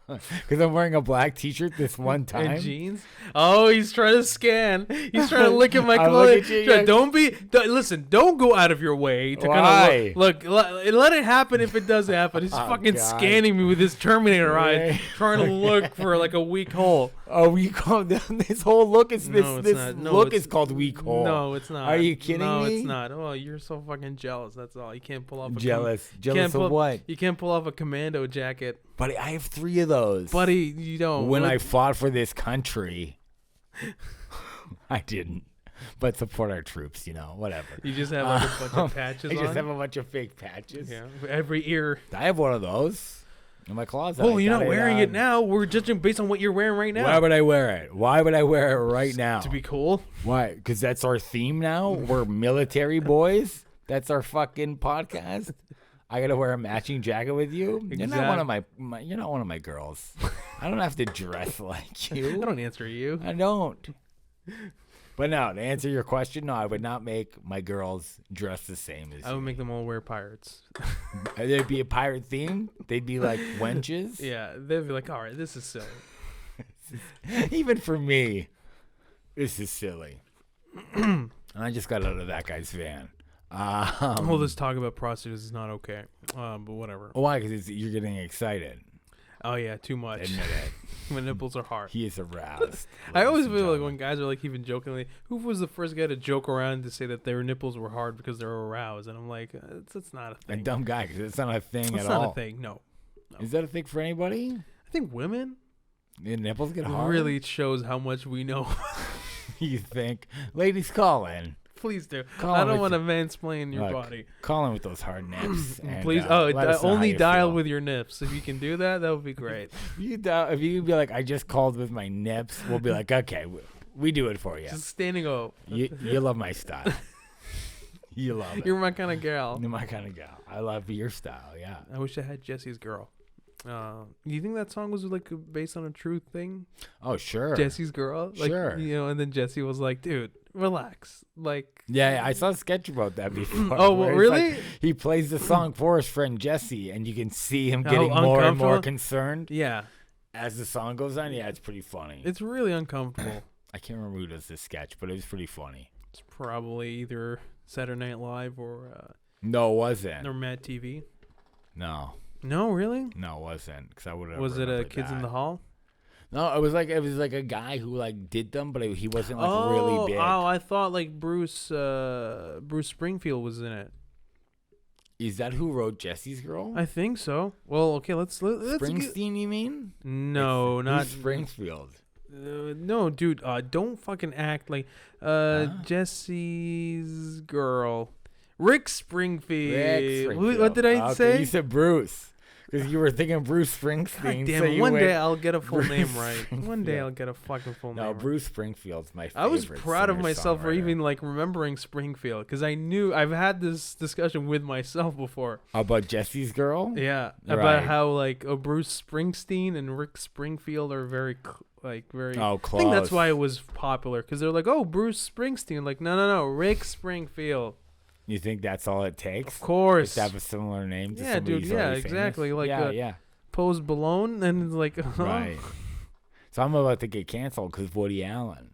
Because I'm wearing a black T-shirt this one time. and jeans. Oh, he's trying to scan. He's trying to look at my I look clothes. at you, Sure, listen. Don't go out of your way to kind Why? of look. Let it happen if it does happen. He's Oh, fucking God. scanning me with his Terminator eyes, Right. trying to look for like a weak hole. Oh, weak hole. This whole look is this. No, it's this not. No, look it's- is called weak hole. No, it's not. Are you kidding no, me? it's not. Oh, you're so fucking jealous. That's all. You can't pull off. Jealous. You Jealous can't pull, of what? You can't pull off a commando jacket, Buddy, I have 3 of those. buddy. You don't. When I fought for this country, I didn't. But support our troops, whatever. you just have like a bunch of patches I on. just have a bunch of fake patches. Yeah, every ear. I have one of those in my closet. Oh, I you're got not wearing it now. We're judging based on what you're wearing right now. Why would I wear it? Why would I wear it right now? To be cool. Why? Because that's our theme now. We're military boys. That's our fucking podcast. I gotta wear a matching jacket with you. You're not one of my you're not one of my girls. I don't have to dress like I you. don't answer you. I don't. But no, to answer your question, no, I would not make my girls dress the same as I would make them all wear pirates. There'd be a pirate theme. They'd be like wenches. Yeah, they'd be like, all right, this is silly. Even for me, this is silly. And I just got out of that guy's van. Well, this talk about prostitutes is not okay. But whatever. Why? Because you're getting excited. Oh yeah, too much. Admit it. My nipples are hard. He is aroused. I always ladies and feel like gentlemen. when guys are like even jokingly, who was the first guy to joke around to say that their nipples were hard because they were aroused? And I'm like, it's not a A thing. dumb guy, because it's not a thing It's at not all. a thing. No. Is that a thing for anybody? I think women Your nipples get hard? really shows how much we know. You think? Ladies, call in. Please do. Call I him don't with want to mansplain your Look, body. Call in with those hard nips. And, Please. let us know how Only you dial feel. with your nips. If you can do that, that would be great. If you can be like, I just called with my nips, we'll be like, okay, we do it for you. Just standing up. You love my style. You love it. You're my kind of gal. You're my kind of gal. I love your style, yeah. I wish I had Jesse's girl. You think that song was like based on a true thing? Oh, sure. Jesse's girl? Like, Sure. And then Jesse was like, dude, Relax. Like. Yeah, I saw a sketch about that before. Oh, well, where it's really? like he plays the song for his friend Jesse, and you can see him How getting more and more uncomfortable? concerned Yeah. as the song goes on. Yeah, it's pretty funny. It's really uncomfortable. I can't remember who does this sketch, but it was pretty funny. It's probably either Saturday Night Live or No, it wasn't. Mad TV. No, No, really? it wasn't. Because I would have. Was it a Kids in the Hall? No, it was like a guy who like did them, but he wasn't like really big. Oh, I thought like Bruce Springfield was in it. Is that who wrote Jesse's Girl? I think so. Well, okay, let's Springsteen, you mean? No, not Who's Springfield. no, dude. Don't fucking act like Jesse's Girl. Rick Springfield. What did I say? You said Bruce. Because you were thinking Bruce Springsteen. God damn so it. you One went day I'll get a full name right. Springfield. One day I'll get a fucking full name No, right. Bruce Springfield's my favorite. I was proud of myself for singer-songwriter. even like remembering Springfield because I knew I've had this discussion with myself before. About Jesse's Girl? Yeah, Right. about how like Bruce Springsteen and Rick Springfield are very very. Oh, I close. think that's why it was popular because they're like, oh, Bruce Springsteen. Like, no, Rick Springfield. You think that's all it takes? Of course. To have a similar name to Yeah, somebody dude. who's Yeah, already famous? exactly. Like, yeah. Post Malone and it's like, Right. So I'm about to get canceled because Woody Allen.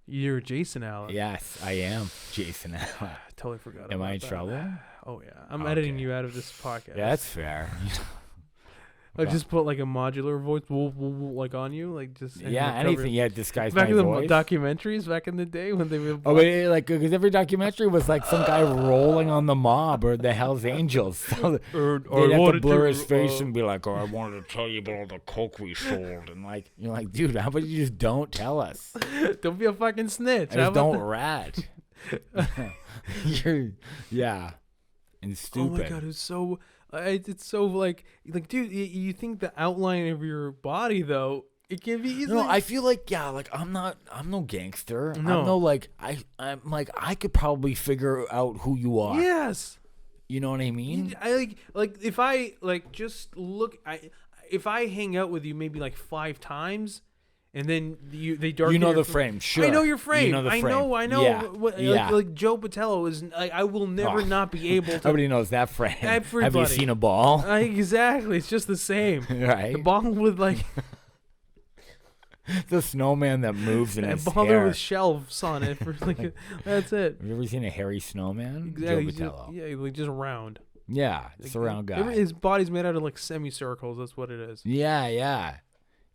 You're Jason Allen. Yes, I am Jason Allen. I totally forgot. Am about I in that. trouble? Oh yeah, I'm Okay. editing you out of this podcast. Yeah, that's fair. I just put like a modular voice, like on you, like just and Yeah, cover- anything. Yeah, disguise Back my in the voice. documentaries, back in the day when they would. Oh, but like, because every documentary was like some guy rolling on the mob or the Hell's Angels. So or they'd have to wanted blur to, his face and be like, "Oh, I wanted to tell you about all the coke we sold," and like, you're like, dude, how about you just don't tell us? Don't be a fucking snitch. And How just about don't rat. Yeah, and stupid. Oh my god, it's so. It's so like dude, you think the outline of your body though? It can be easily. No, I feel like I'm no gangster. No. I'm no like I'm like I could probably figure out who you are. Yes. You know what I mean? I like if I like just look. If I hang out with you maybe like 5 times. And then they darken. You know your the frame, sure. I know your frame. You know the frame. I know. Yeah. Yeah. Like Joe Patello is. I will never not be able to. Nobody knows that frame. Everybody. Have you seen a ball? Exactly. It's just the same. Right. The ball with like The snowman that moves in a his ball hair. with shelves on it. For like that's it. Have you ever seen a hairy snowman? Exactly. Joe Patello. Yeah, like just round. Yeah, it's a round guy. His body's made out of like semicircles. That's what it is. Yeah.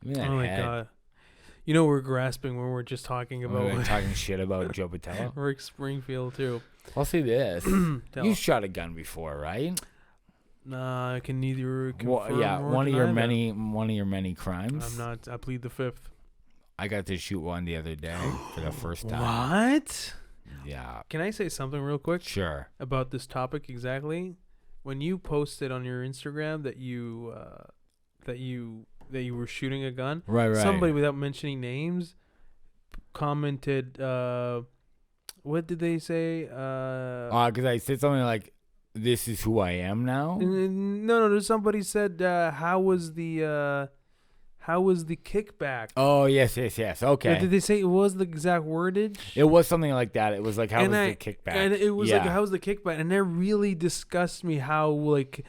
Even that Oh my head. god. You know we're grasping when we're just talking about We're talking shit about Joe Patello. Rick Springfield too. I'll say this: Tell you us. shot a gun before, right? Nah, I can neither confirm Well, yeah, or one of deny your many crimes. I'm not. I plead the 5th. I got to shoot one the other day for the first time. What? Yeah, Can I say something real quick sure. about this topic exactly? When you posted on your Instagram that you were shooting a gun, Right. somebody without mentioning names commented. What did they say? Because I said something like, "This is who I am now." No. Somebody said, "How was the kickback?" Oh yes. Okay. Did they say it was the exact wordage? It was something like that. It was like, "How was And the kickback?" And it was yeah. like, how's the kickback? And that really disgusts me how like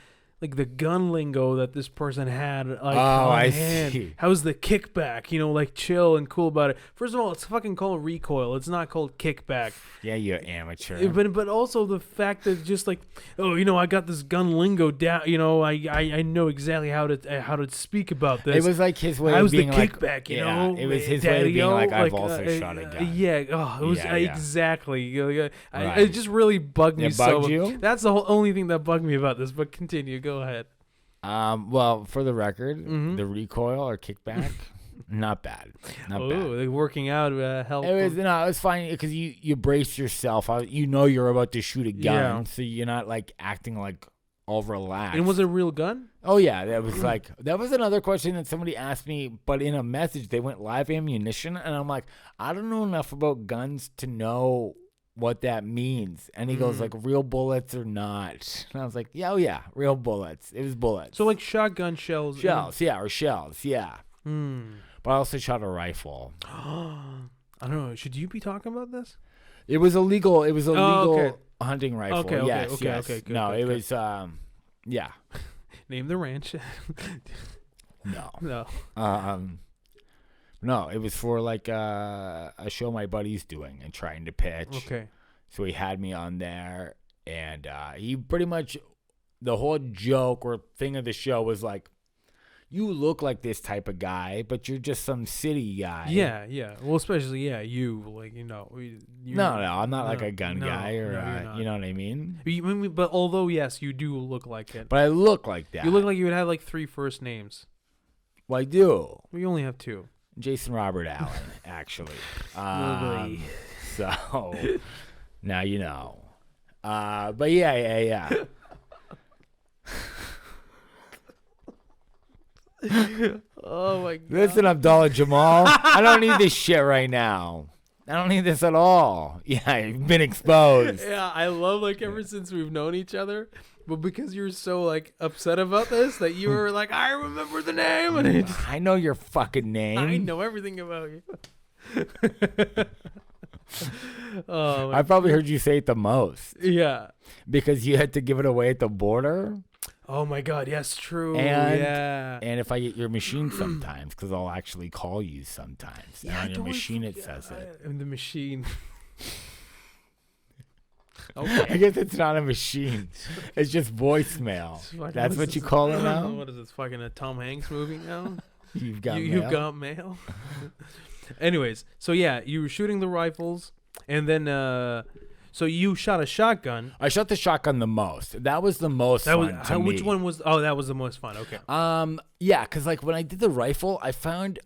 the gun lingo that this person had like on I hand. see. How's the kickback? You know, like chill and cool about it. First of all, it's fucking called recoil. It's not called kickback. Yeah, you amateur. But also the fact that just like, oh, you know, I got this gun lingo down. You know, I know exactly how to speak about this. It was like his way How's of being the like, kickback? You yeah, know, it was his way of being Daddy-o, like, I've also shot a gun. Yeah. Oh, it was Yeah. exactly. It Right. just really bugged me. It bugged so you? That's the only thing that bugged me about this. But continue. Go ahead. Well, for the record, Mhm. the recoil or kickback, not bad. Not Oh, bad. like working out helped. It was fine because you brace yourself. You know you're about to shoot a gun, Yeah. so you're not like acting like all relaxed. And was it a real gun? Oh yeah, that was like that was another question that somebody asked me, but in a message they went live ammunition, and I'm like, I don't know enough about guns to know what that means. And he goes like, real bullets or not? And I was like, yeah, real bullets. It was bullets. So like shotgun shells. shells, yeah, or shells, yeah. Hmm. But I also shot a rifle. I don't know. Should you be talking about this? It was illegal. It was a legal okay. hunting rifle. Okay, yes, okay, yes. okay, good, no, good, it good. was. Yeah. Name the ranch. No. No. No, it was for like a show my buddy's doing and trying to pitch. Okay. So he had me on there, and he pretty much, the whole joke or thing of the show was like, you look like this type of guy, but you're just some city guy. Yeah, yeah. Well, especially you, like No, I'm not like a gun guy or you're you know what I mean. But although yes, you do look like it. But I look like that. You look like you would have like 3 first names. Well, I do. We only have 2. Jason Robert Allen, actually. Lovely. So now you know. But yeah. Oh my god. Listen, Abdullah Jamal. I don't need this shit right now. I don't need this at all. Yeah, you've been exposed. Yeah, I love like ever since we've known each other, but because you're so like upset about this that you were like, I remember the name, and I know your fucking name. I know everything about you. Oh, I probably heard you say it the most yeah. because you had to give it away at the border. Oh my god, yes, true. And, yeah. And if I get your machine sometimes, because I'll actually call you sometimes. Yeah, and on your machine it says it. In the machine. I Okay. guess it's not a machine. It's just voicemail. That's what you call it now? What is this, fucking a Tom Hanks movie now? You've got mail? You've got mail. Anyways, so yeah, you were shooting the rifles, and then so you shot a shotgun. I shot the shotgun the most. That was the most fun to me. Which one was? Oh, that was the most fun. Okay. Yeah, because like when I did the rifle, I found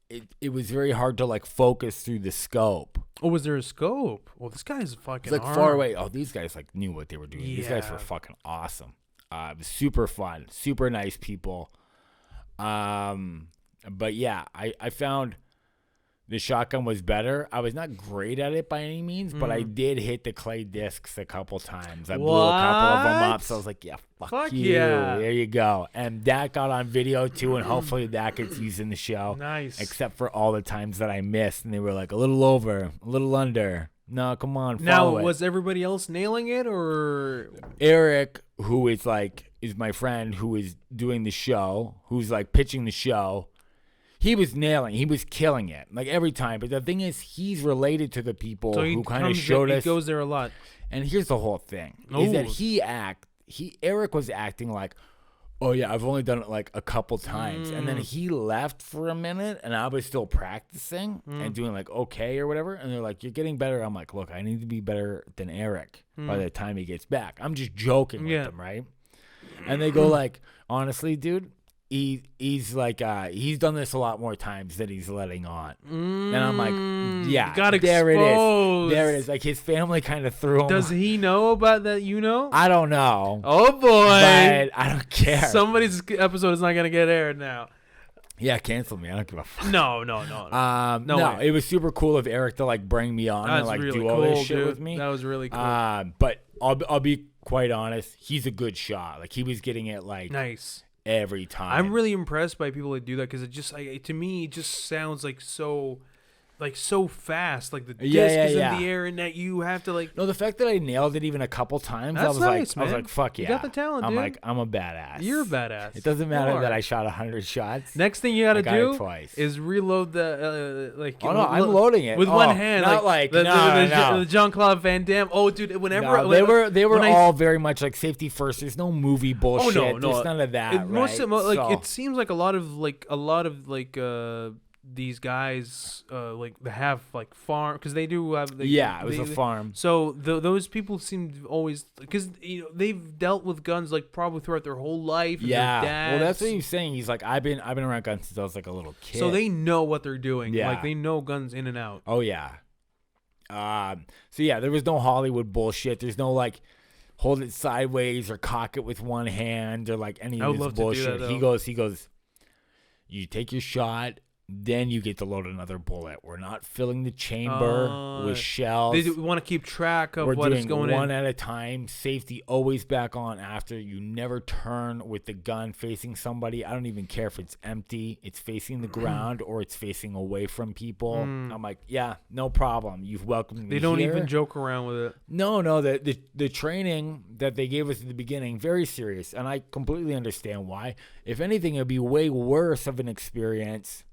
it was very hard to like focus through the scope. Oh, was there a scope? Well, this guy's fucking. It's like far away. Oh, these guys like knew what they were doing. Yeah. These guys were fucking awesome. It was super fun, super nice people. But yeah, I found the shotgun was better. I was not great at it by any means, but I did hit the clay discs a couple times. I blew a couple of them up, so I was like, yeah, fuck you. Yeah. There you go. And that got on video too, and hopefully that gets used in the show. Nice. Except for all the times that I missed, and they were like a little over, a little under. No, come on, Now, follow it. was everybody else nailing it, or Eric, who is my friend who is doing the show, who's like pitching the show, he was nailing, he was killing it like every time. But the thing is, he's related to the people who kind of showed us. He goes there a lot. And here's the whole thing: is that Eric was acting like, oh yeah, I've only done it like a couple times, and then he left for a minute, and I was still practicing and doing like okay or whatever. And they're like, you're getting better. I'm like, look, I need to be better than Eric by the time he gets back. I'm just joking with them, right? And they go like, honestly, dude, he's like he's done this a lot more times than he's letting on. And I'm like, yeah, got there it exposed. is. There it is. Like his family kind of threw him. Does he know about that? You know? I don't know. Oh boy! But I don't care. Somebody's episode is not gonna get aired now. Yeah, cancel me. I don't give a fuck. No. No, it was super cool of Eric to like bring me on and like really do all cool, this shit dude. with me. That was really cool. But I'll be quite honest. He's a good shot. Like he was getting it like Nice. every time. I'm really impressed by people that do that because it just to me it just sounds like so fast. Like the disc is in the air and that you have to like. No, the fact that I nailed it even a couple times, That's I was nice, like, man. fuck yeah. You got the talent, I'm dude. like, I'm a badass. You're a badass. It doesn't matter You are. that I shot 100 shots. Next thing you gotta I got it do twice. is reload the like. Oh no, I'm loading it with one hand. Not like the no. Jean-Claude Van Damme. Oh, dude, whenever No, they were when all very much like safety first. There's no movie bullshit. Oh no, There's none of that. It seems like a lot of these guys like they have like farm because they do have it was a farm. So those people seem to always because they've dealt with guns like probably throughout their whole life. And Yeah, their dads. well, that's what he's saying. He's like, I've been around guns since I was like a little kid. So they know what they're doing. Yeah. Like they know guns in and out. Oh yeah. So yeah, there was no Hollywood bullshit. There's no like hold it sideways or cock it with one hand or like any I of would this love to do bullshit. that, He though. goes, you take your shot. then you get to load another bullet. We're not filling the chamber with shells. They want to keep track of We're what is doing going one in. at a time. Safety always back on after. You never turn with the gun facing somebody. I don't even care if it's empty. It's facing the ground or it's facing away from people. I'm like, yeah, no problem. You've welcomed me. They don't here. even joke around with it. No. The training that they gave us at the beginning, very serious. And I completely understand why. If anything, it would be way worse of an experience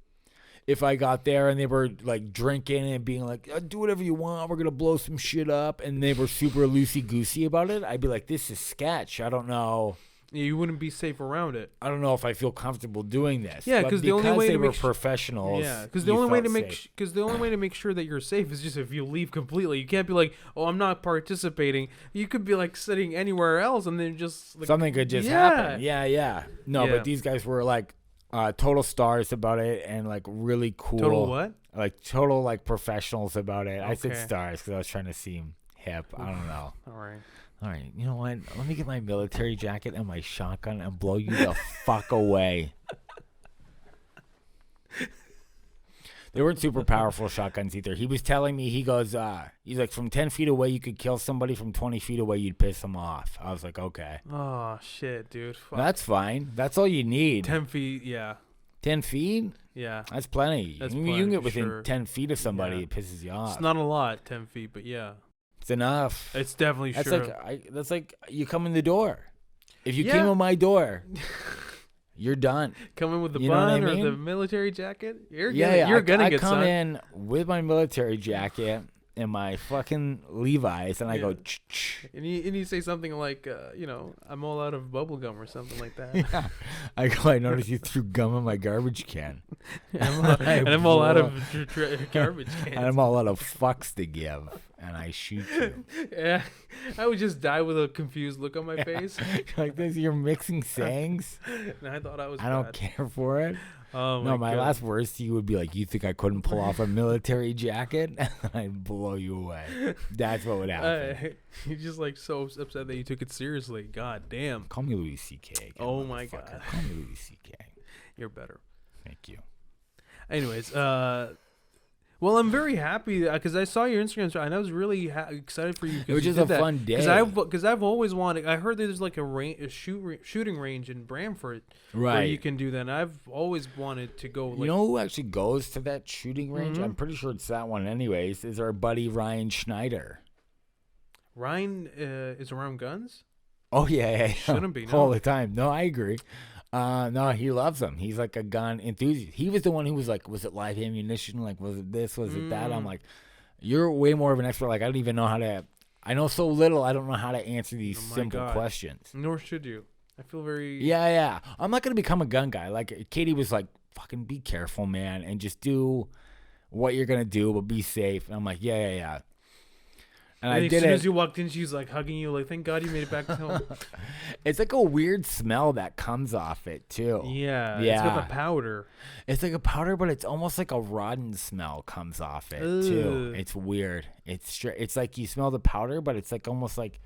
if I got there and they were like drinking and being like, do whatever you want, we're going to blow some shit up. And they were super loosey-goosey about it. I'd be like, this is sketch. I don't know. You wouldn't be safe around it. I don't know if I feel comfortable doing this. Yeah, because the only way they to were make professionals. Yeah, because the only way to make sure that you're safe is just if you leave completely. You can't be like, oh, I'm not participating. You could be like sitting anywhere else and then just like, something could just happen. Yeah. No, Yeah. but these guys were like total stars about it and like really cool. Total what? Like total like professionals about it. I said Okay. stars because I was trying to seem hip. I don't know. All right. You know what? Let me get my military jacket and my shotgun and blow you the fuck away. They weren't super powerful shotguns either. He was telling me, he's like, from 10 feet away, you could kill somebody. From 20 feet away, you'd piss them off. I was like, okay. Oh, shit, dude. Fuck. That's fine. That's all you need. 10 feet, yeah. 10 feet? Yeah. That's plenty. That's You plenty, can get for within sure. 10 feet of somebody, Yeah. it pisses you off. It's not a lot, 10 feet, but yeah. It's enough. It's definitely That's sure. that's like you come in the door. If you Yeah. came in my door, you're done. Come in with the You know what I bun or the mean? military jacket? You're I gonna get come son. in with my military jacket and my fucking Levi's, and I go, Yeah. And you say something like, I'm all out of bubble gum or something like that. yeah. I noticed you threw gum in my garbage can. and I'm all out of garbage cans. And I'm all out of fucks to give, and I shoot you. Yeah, I would just die with a confused look on my face. Like this, you're mixing sayings. And I thought I was I don't bad. care for it. Oh No, my my God. last words to you would be like, "You think I couldn't pull off a military jacket?" And I'd blow you away. That's what would happen. You're just like so upset that you took it seriously. God damn. Call me Louis C.K. Oh my motherfucker. God. Call me Louis C.K. You're better. Thank you. Anyways, well, I'm very happy because I saw your Instagram and I was really excited for you. It was just a fun day. Because I've always wanted. I heard there's like a shooting range in Bramford where Right. you can do that. And I've always wanted to go. Like, You know who actually goes to that shooting range? Mhm. I'm pretty sure it's that one anyways. Is our buddy Ryan Schneider. Ryan is around guns. Oh, yeah. Shouldn't be, no. All the time. No, I agree. No, he loves them. He's like a gun enthusiast. He was the one who was like, was it live ammunition? Like, was it this? Was it that? I'm like, you're way more of an expert. Like, I don't even know how to, I know so little. I don't know how to answer these Oh my simple God. questions. Nor should you. I feel very. Yeah. I'm not going to become a gun guy. Like, Katie was like, fucking be careful, man, and just do what you're going to do, but be safe. And I'm like, yeah. And I as did soon it. as you walked in, she's like hugging you, like, thank God you made it back home. It's like a weird smell that comes off it, too. Yeah. It's Yeah. got the powder. It's like a powder, but it's almost like a rotten smell comes off it, too. Ugh. It's weird. It's like you smell the powder, but it's like almost like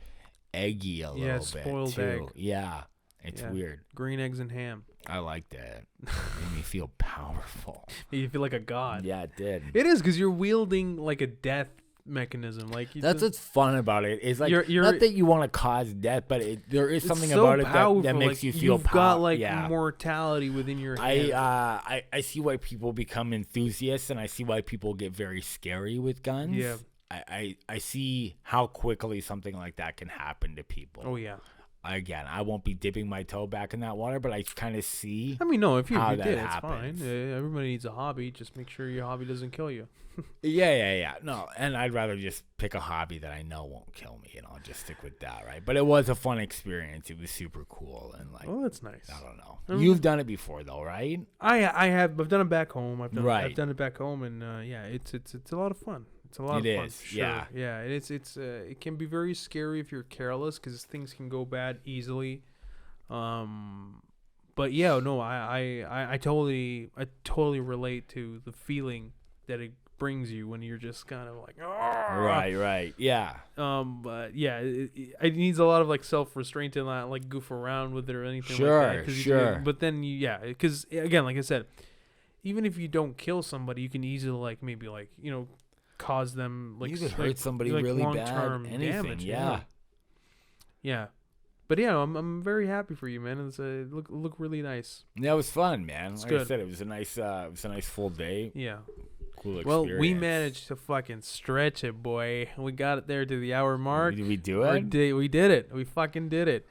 eggy a little bit, spoiled too. egg. Yeah. It's Yeah. weird. Green eggs and ham. I liked it. It made me feel powerful. You feel like a god. Yeah, it did. It is because you're wielding like a death mechanism. Like you That's just, what's fun about it. It's like You're- not that you want to cause death, but there is it's something so about it powerful. that makes like, you feel you've got like yeah. mortality within your hand. I see why people become enthusiasts, and I see why people get very scary with guns. Yeah. I see how quickly something like that can happen to people. Oh yeah. Again, I won't be dipping my toe back in that water, but I kind of see. I mean, no, if you how did, that it's happens. fine. Everybody needs a hobby. Just make sure your hobby doesn't kill you. Yeah. No, and I'd rather just pick a hobby that I know won't kill me, and I'll just stick with that, right? But it was a fun experience. It was super cool, and like, Oh, that's nice. I don't know. I mean- You've done it before, though, right? I've done it back home. I've Right. done it back home, and yeah, it's a lot of fun. It's a lot It of fun. is, For sure. yeah. Yeah. And it can be very scary if you're careless because things can go bad easily. But yeah, no, I totally relate to the feeling that it brings you when you're just kind of like, Right. Yeah. But yeah, it needs a lot of like self-restraint to not like goof around with it or anything Sure, like that. sure. But then because again, like I said, even if you don't kill somebody, you can easily like maybe like cause them like you could hurt somebody like really bad. long-term Anything, damage. yeah. Yeah. But yeah, I'm very happy for you, man. It's look really nice. Yeah, it was fun, man. It's Like good. I said, it was a nice full day. Yeah. Cool experience. Well, we managed to fucking stretch it, boy. We got it there to the hour mark. Did we do it? We did it. We fucking did it.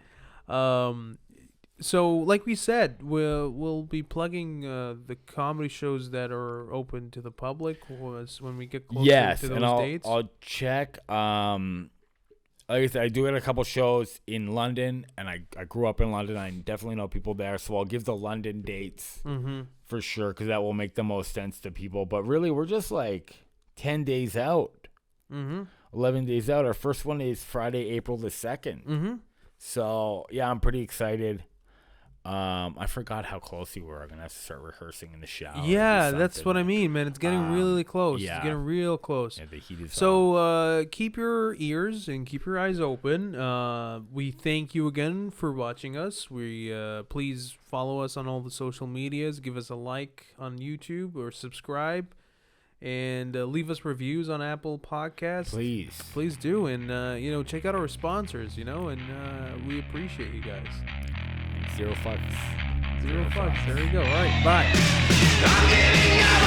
So like we said, we'll be plugging the comedy shows that are open to the public when we get closer to those and dates. I'll check. Like I said, I do get a couple shows in London, and I grew up in London. I definitely know people there, so I'll give the London dates for sure, because that will make the most sense to people. But really, we're just like 10 days out, 11 days out. Our first one is Friday, April the 2nd. So, yeah, I'm pretty excited. I forgot how close we were. I'm going to have to start rehearsing in the shower. Yeah, that's what I mean, man. It's getting really close. yeah. It's getting real close. Yeah, the heat is on. So keep your ears and keep your eyes open. We thank you again for watching us. We please follow us on all the social medias. Give us a like on YouTube or subscribe. And leave us reviews on Apple Podcasts. Please do. And, check out our sponsors, and we appreciate you guys. Zero fucks. Zero fucks. There you go. All right. Bye. I'm giving up.